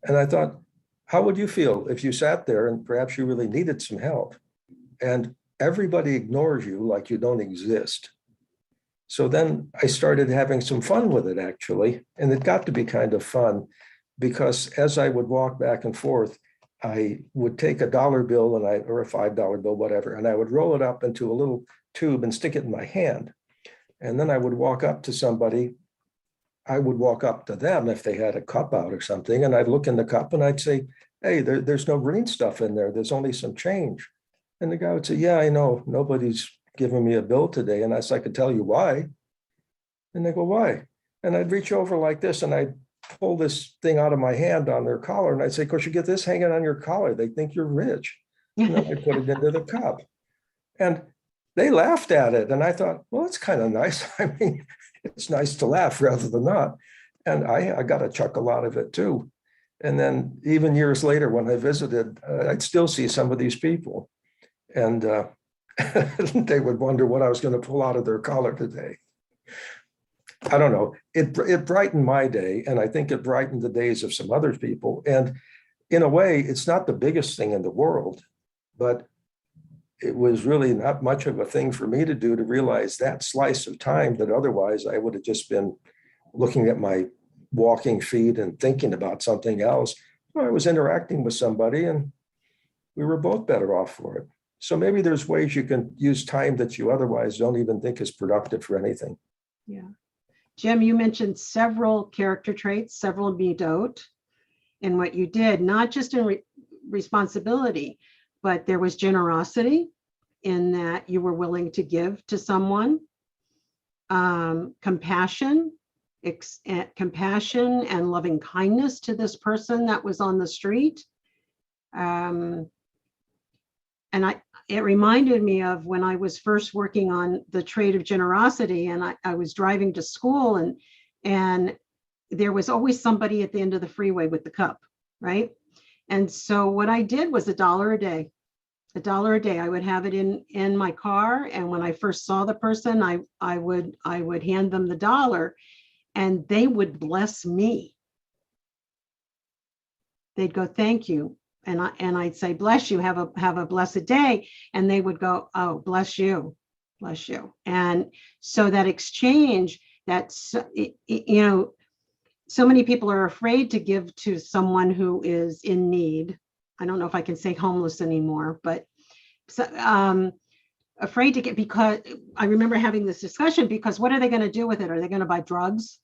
And I thought, how would you feel if you sat there and perhaps you really needed some help and everybody ignores you like you don't exist? So then I started having some fun with it, actually. And it got to be kind of fun because as I would walk back and forth, I would take a dollar bill or a $5 bill, whatever, and I would roll it up into a little tube and stick it in my hand. And then I would walk up to somebody. I would walk up to them if they had a cup out or something, and I'd look in the cup and I'd say, "Hey, there's no green stuff in there. There's only some change." And the guy would say, "Yeah, I know. Nobody's giving me a bill today." And I could tell you why. And they go, "Why?" And I'd reach over like this and I'd pull this thing out of my hand on their collar. And I'd say, "Of course, you get this hanging on your collar. They think you're rich." And then I put it into the cup. And they laughed at it. And I thought, well, it's kind of nice. I mean, it's nice to laugh rather than not. And I got a chuckle out of it too. And then even years later, when I visited, I'd still see some of these people. And they would wonder what I was going to pull out of their collar today. I don't know. It brightened my day. And I think it brightened the days of some other people. And in a way, it's not the biggest thing in the world, but it was really not much of a thing for me to do to realize that slice of time that otherwise I would have just been looking at my walking feet and thinking about something else. I was interacting with somebody and we were both better off for it. So maybe there's ways you can use time that you otherwise don't even think is productive for anything. Yeah. Jim, you mentioned several character traits, several midot, in what you did, not just in responsibility, but there was generosity in that you were willing to give to someone, compassion and loving kindness to this person that was on the street. And it reminded me of when I was first working on the trait of generosity, and I was driving to school, and there was always somebody at the end of the freeway with the cup, right? And so what I did was $1 a day. $1 a day. I would have it in my car, and when I first saw the person, I would hand them the dollar, and they would bless me. They'd go, "Thank you," and I'd say, "Bless you. Have a blessed day," and they would go, "Oh, bless you, bless you." And so that exchange, so many people are afraid to give to someone who is in need. I don't know if I can say homeless anymore, but afraid to get, because I remember having this discussion, because what are they going to do with it? Are they going to buy drugs?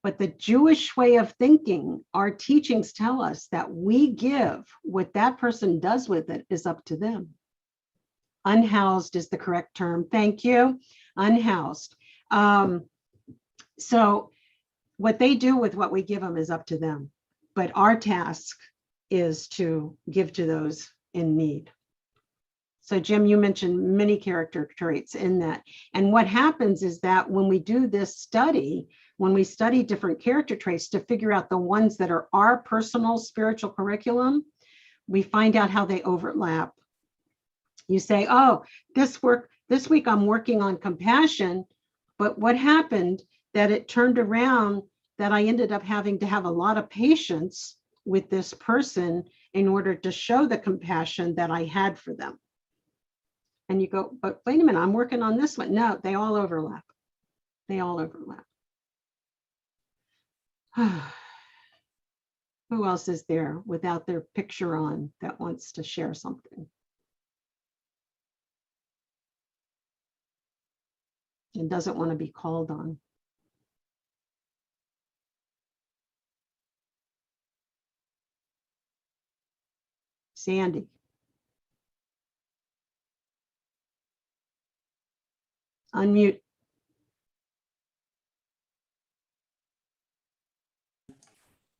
But the Jewish way of thinking, our teachings tell us that we give. What that person does with it is up to them. Unhoused is the correct term. Thank you. Unhoused. So what they do with what we give them is up to them. But our task is to give to those in need. So Jim, you mentioned many character traits in that. And what happens is that when we do this study, when we study different character traits to figure out the ones that are our personal spiritual curriculum, we find out how they overlap. You say, oh, this week I'm working on compassion, but what happened that it turned around that I ended up having to have a lot of patience with this person in order to show the compassion that I had for them. And you go, but wait a minute, I'm working on this one. No, they all overlap. They all overlap. Who else is there without their picture on that wants to share something? And doesn't want to be called on. Sandy. Unmute.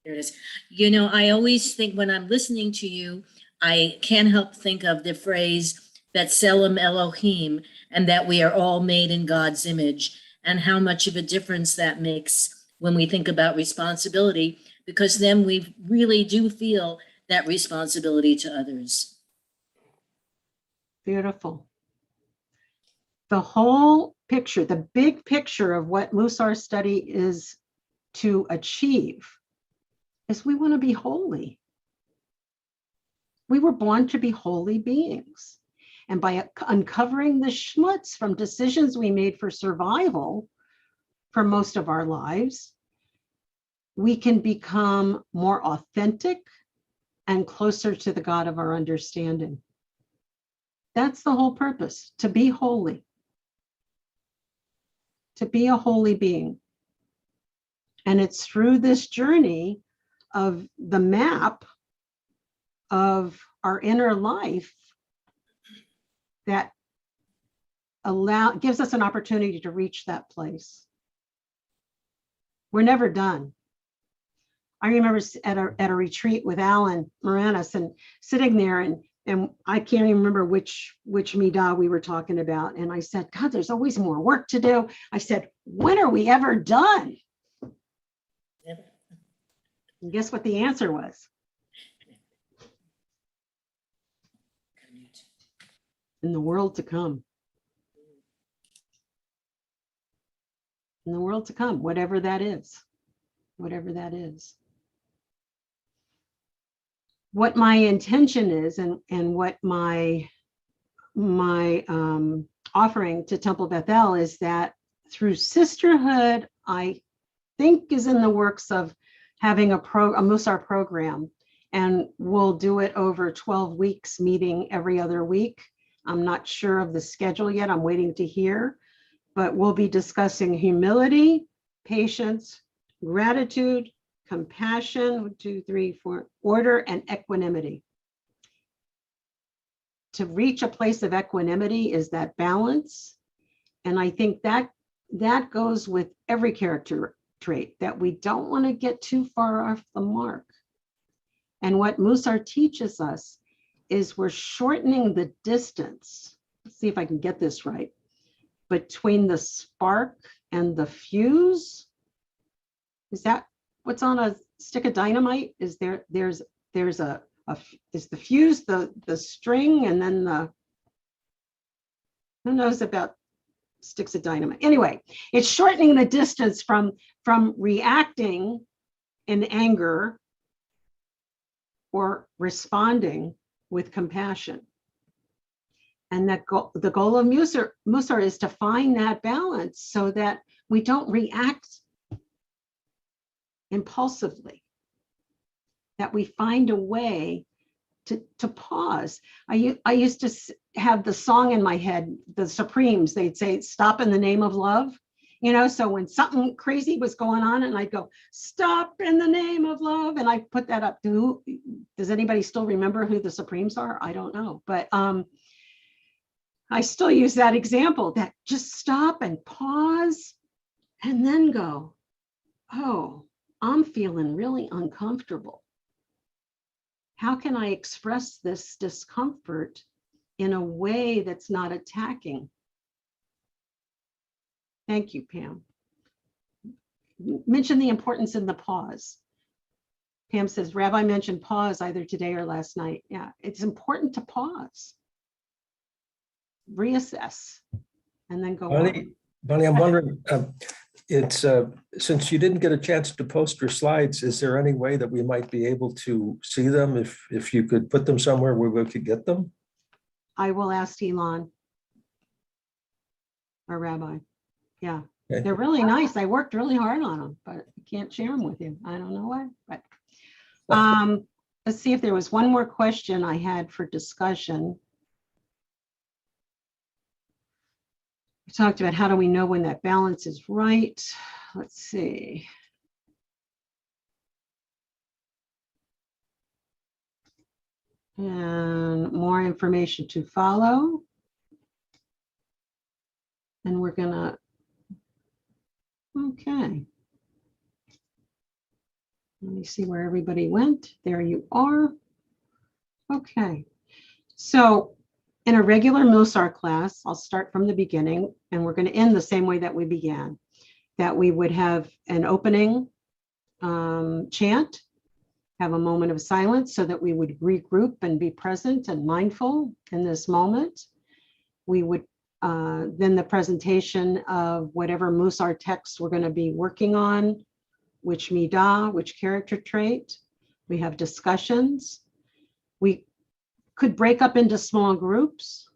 There it is. You know, I always think when I'm listening to you, I can't help think of the phrase B'Tselem Elohim, and that we are all made in God's image, and how much of a difference that makes when we think about responsibility, because then we really do feel that responsibility to others. Beautiful. The whole picture, the big picture of what Mussar study is to achieve is we want to be holy. We were born to be holy beings. And by uncovering the schmutz from decisions we made for survival for most of our lives, we can become more authentic and closer to the God of our understanding. That's the whole purpose, to be holy, to be a holy being. And it's through this journey of the map of our inner life that gives us an opportunity to reach that place. We're never done. I remember at a retreat with Alan Moranis and sitting there, and I can't even remember which Midah we were talking about. And I said, God, there's always more work to do. I said, when are we ever done? And guess what the answer was? In the world to come. In the world to come, whatever that is, whatever that is. What my intention is, and what my offering to Temple Bethel is that through sisterhood, I think is in the works of having a Mussar program, and we'll do it over 12 weeks, meeting every other week. I'm not sure of the schedule yet. I'm waiting to hear, but we'll be discussing humility, patience, gratitude, compassion, 1, 2, 3, 4, order, and equanimity. To reach a place of equanimity is that balance. And I think that goes with every character trait, that we don't want to get too far off the mark. And what Mussar teaches us is we're shortening the distance. Let's see if I can get this right. Between the spark and the fuse. Is that what's on a stick of dynamite? Is there's the fuse, the string, and then who knows about sticks of dynamite? Anyway, it's shortening the distance from reacting in anger or responding with compassion. And that the goal of Mussar is to find that balance so that we don't react impulsively, that we find a way to pause. I used to have the song in my head, the Supremes, they'd say, stop in the name of love. You know, so when something crazy was going on and I'd go, stop in the name of love. And I put that up. Does anybody still remember who the Supremes are? I don't know. But I still use that example, that just stop and pause and then go, oh, I'm feeling really uncomfortable. How can I express this discomfort in a way that's not attacking? Thank you, Pam. Mention the importance in the pause. Pam says, Rabbi mentioned pause either today or last night. Yeah, it's important to pause, reassess, and then go on. Bonnie, I'm wondering, since you didn't get a chance to post your slides, is there any way that we might be able to see them if you could put them somewhere where we could get them? I will ask Elon or Rabbi. Yeah, Okay. they're really nice. I worked really hard on them, but I can't share them with you. I don't know why, but let's see if there was one more question I had for discussion. We talked about how do we know when that balance is right? Let's see. And more information to follow. And we're gonna, okay. Let me see where everybody went. There you are. Okay. So in a regular Mussar class, I'll start from the beginning and we're going to end the same way that we began, that we would have an opening chant, have a moment of silence so that we would regroup and be present and mindful in this moment. We would then the presentation of whatever Mussar text we're going to be working on, which midah, which character trait. We have discussions. We could break up into small groups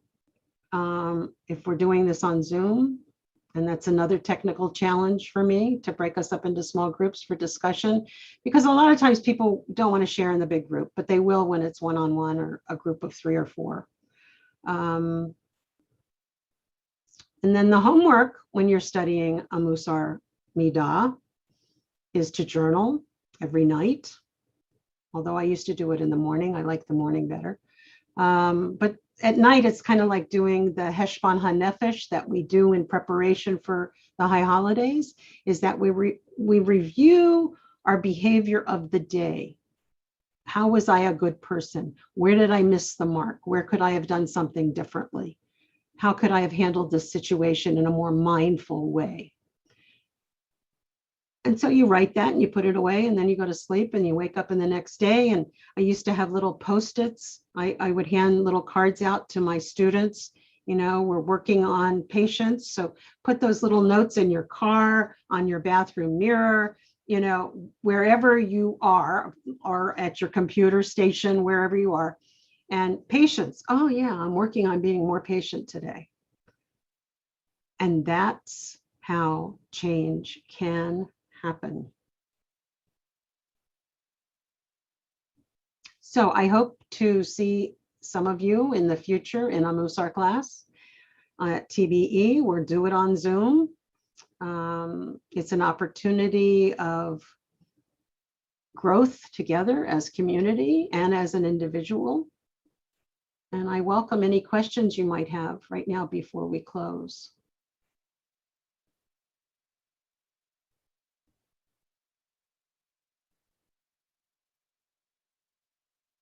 if we're doing this on Zoom. And that's another technical challenge for me, to break us up into small groups for discussion, because a lot of times people don't want to share in the big group, but they will when it's one-on-one or a group of 3 or 4. And then the homework when you're studying a Mussar midah is to journal every night. Although I used to do it in the morning, I like the morning better. But at night, it's kind of like doing the Heshbon HaNefesh that we do in preparation for the high holidays, is that we review our behavior of the day. How was I a good person? Where did I miss the mark? Where could I have done something differently? How could I have handled this situation in a more mindful way? And so you write that and you put it away, and then you go to sleep and you wake up in the next day. And I used to have little Post-its. I would hand little cards out to my students. You know, we're working on patience. So put those little notes in your car, on your bathroom mirror, you know, wherever you are, or at your computer station, wherever you are. And patience. Oh yeah, I'm working on being more patient today. And that's how change can happen. So I hope to see some of you in the future in a Mussar class at TBE, or do it on Zoom. It's an opportunity of growth together as community and as an individual. And I welcome any questions you might have right now before we close.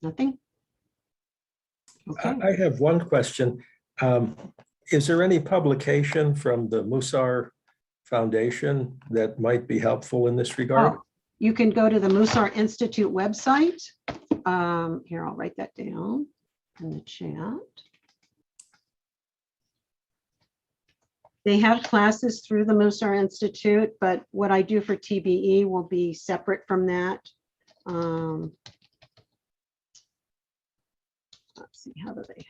Nothing? Okay. I have one question. Is there any publication from the Mussar Foundation that might be helpful in this regard? Oh, you can go to the Mussar Institute website. Here, I'll write that down in the chat. They have classes through the Mussar Institute, but what I do for TBE will be separate from that. Let's see, how do they?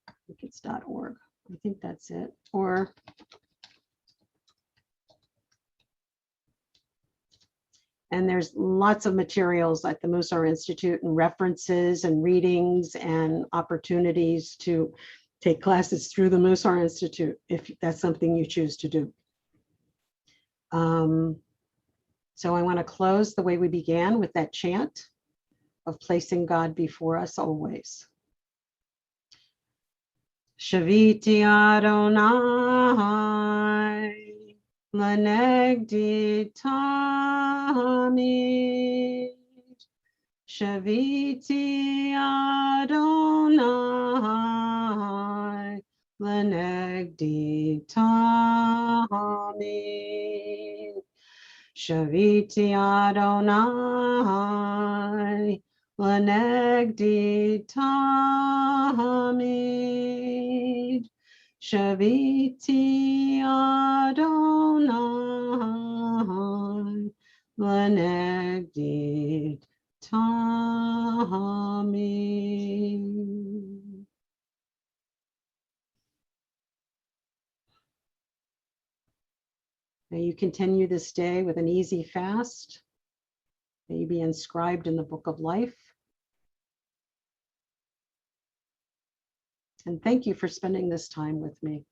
I think it's .org. I think that's it. Or and there's lots of materials at the Mussar Institute, and references and readings and opportunities to take classes through the Mussar Institute if that's something you choose to do. So I want to close the way we began with that chant. of placing God before us always. Shaviti Adonai Lanegdi Tamid. Shaviti Adonai Lanegdi Tamid. Shaviti Adonai Lanegdi Tamid. Shaviti Adonai Lanegdi Tamid. May you continue this day with an easy fast. May you be inscribed in the book of life. And thank you for spending this time with me.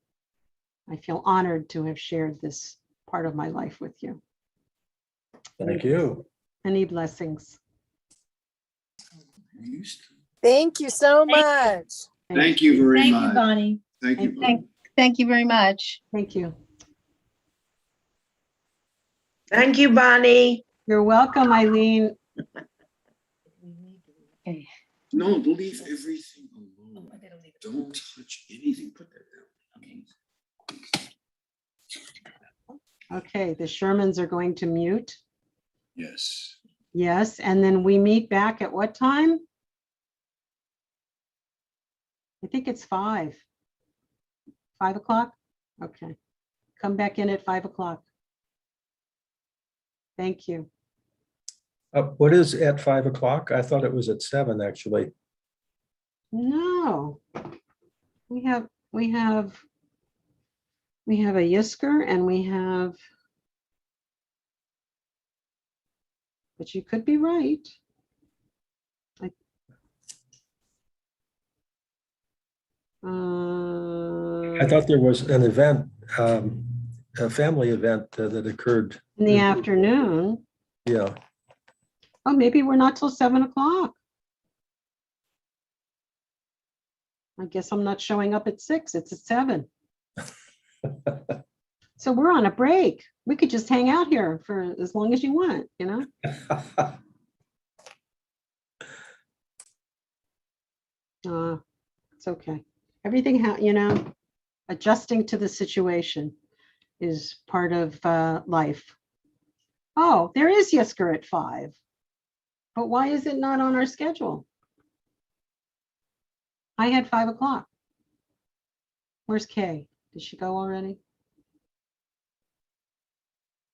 I feel honored to have shared this part of my life with you. Thank you. Any blessings. Thank you so much. Thank you very Thank much. you, Bonnie. Thank you. Bonnie. Thank you very much. Thank you. Thank you, Bonnie. You're welcome, Eileen. Okay. No, leave everything alone. Don't touch anything. Put that down. Okay, the Shermans are going to mute. Yes. Yes, and then we meet back at what time? I think it's 5. 5 o'clock? Okay. Come back in at 5 o'clock. Thank you. What is at 5 o'clock? I thought it was at 7, actually. No. We have a Yisker and we have, but you could be right. I thought there was an event, a family event that occurred. In the afternoon. Yeah. Oh, maybe we're not till 7 o'clock. I guess I'm not showing up at 6. It's at 7. So we're on a break. We could just hang out here for as long as you want, you know? It's okay. Everything, adjusting to the situation is part of life. Oh, there is Yisker at 5. But why is it not on our schedule? I had 5 o'clock. Where's Kay? Did she go already?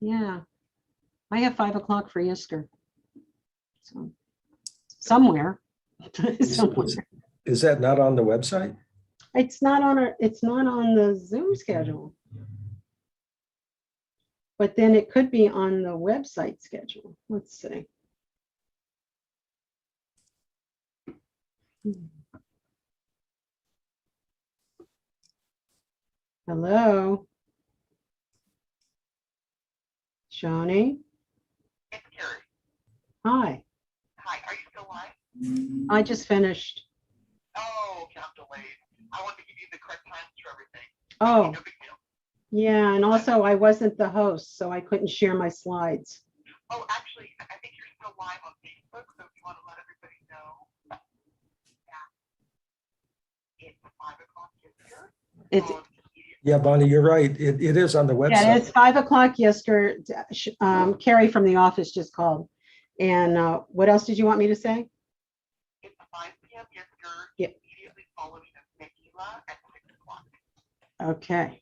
Yeah, I have 5 o'clock for Yisker. So somewhere. Is that not on the website? It's not on the Zoom schedule. But then it could be on the website schedule. Let's see. Hello. Shawnee. It's Carrie. Hi. Hi, are you still live? I just finished. Oh, okay, I'm delayed. I want to give you the correct times for everything. Oh, No big deal. yeah. And also I wasn't the host, so I couldn't share my slides. Oh, actually, I think you're still live on Facebook, so if you want to let everybody know that it's 5 o'clock here. It's, Yeah, Bonnie, you're right. It is on the website. yeah, it's 5 o'clock. Yisker. Carrie from the office just called. And what else did you want me to say? It's 5 p.m. Yisker, Yeah. immediately following the Megillah at 6 o'clock. Okay.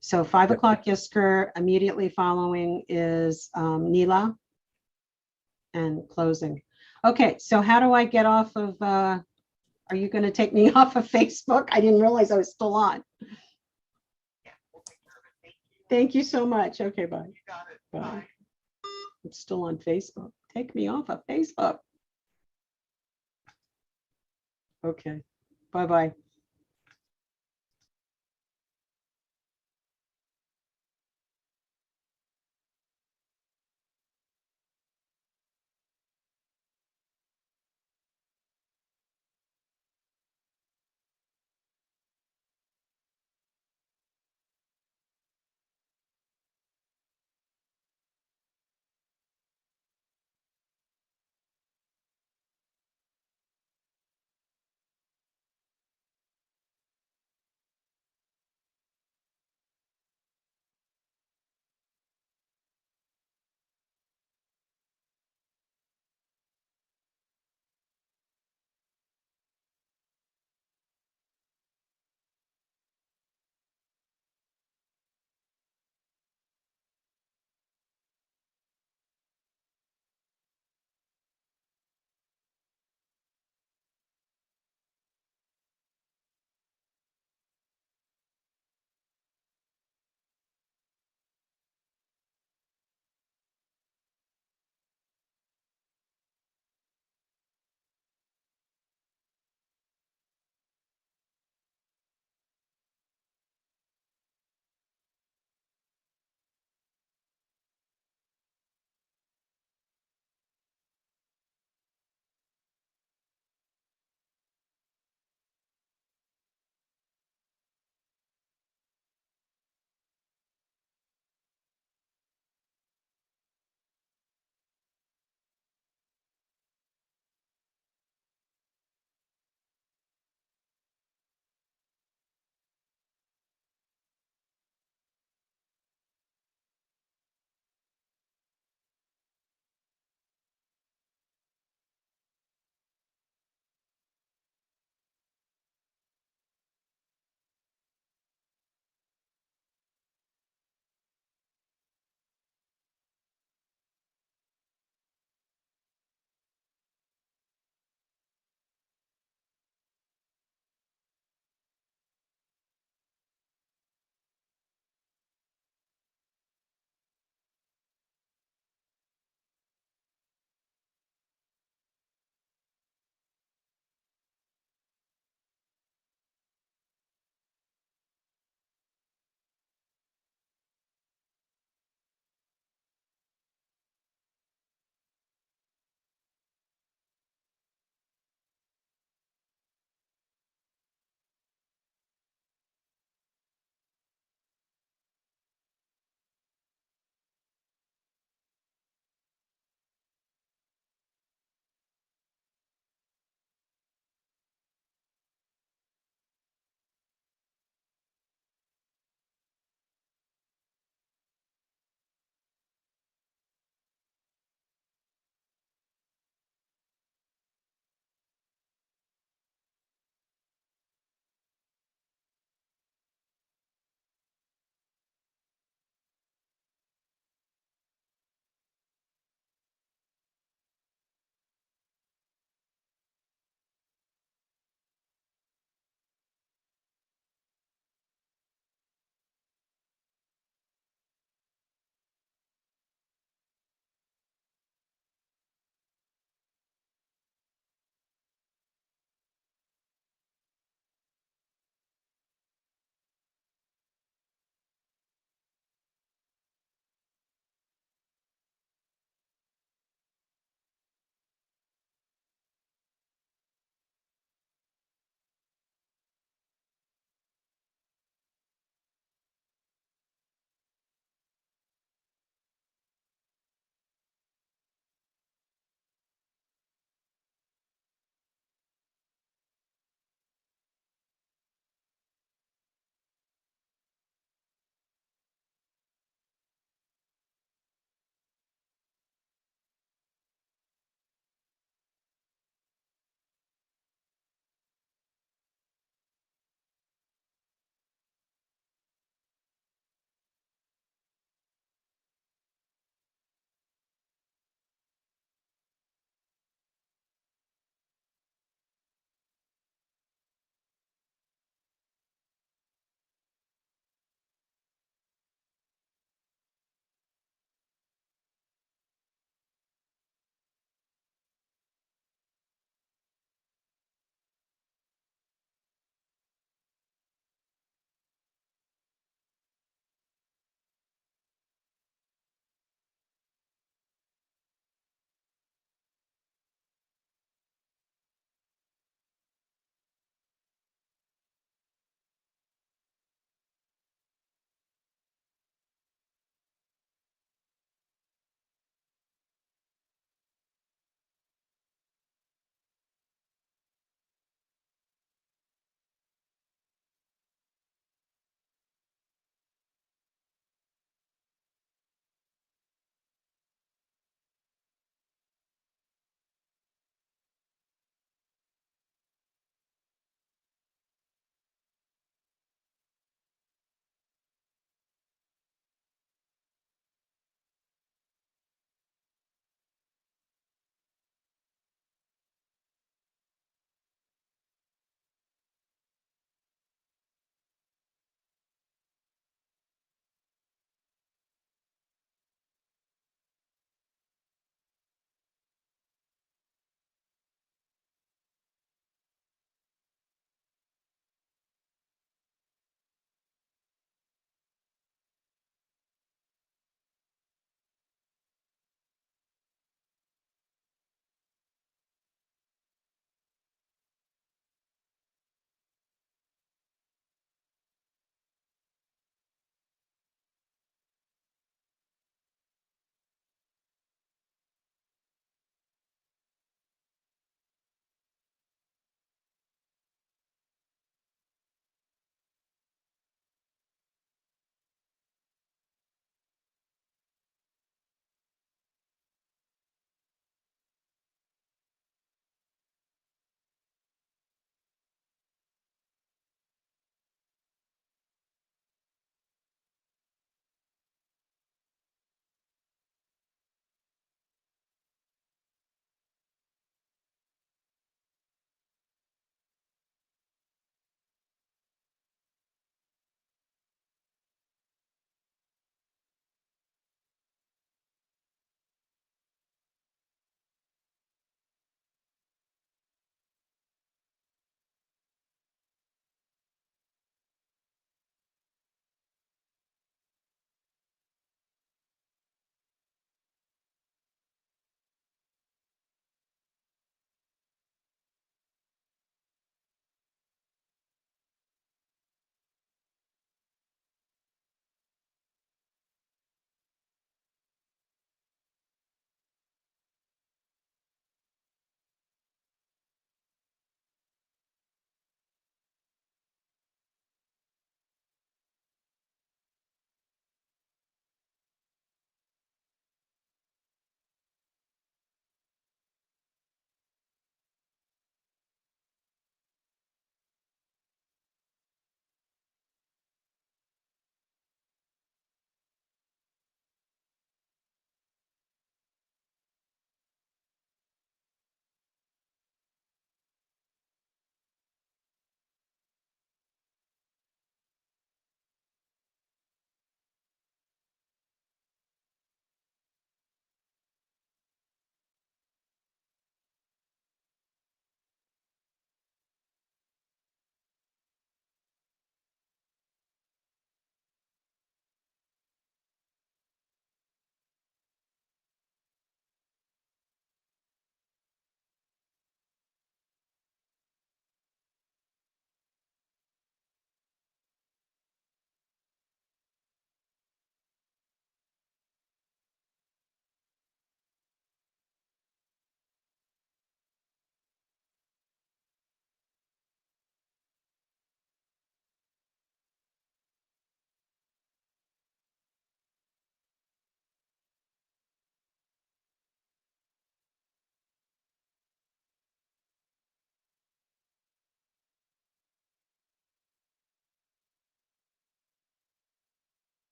So 5 o'clock Yisker, immediately following is Nila and closing. Okay, so how do I get off of, are you going to take me off of Facebook? I didn't realize I was still on. Yeah, we'll take care of it. Thank you. Thank you so much. Okay, bye. You got it. Bye. Bye. It's still on Facebook. Take me off of Facebook. Okay, bye-bye.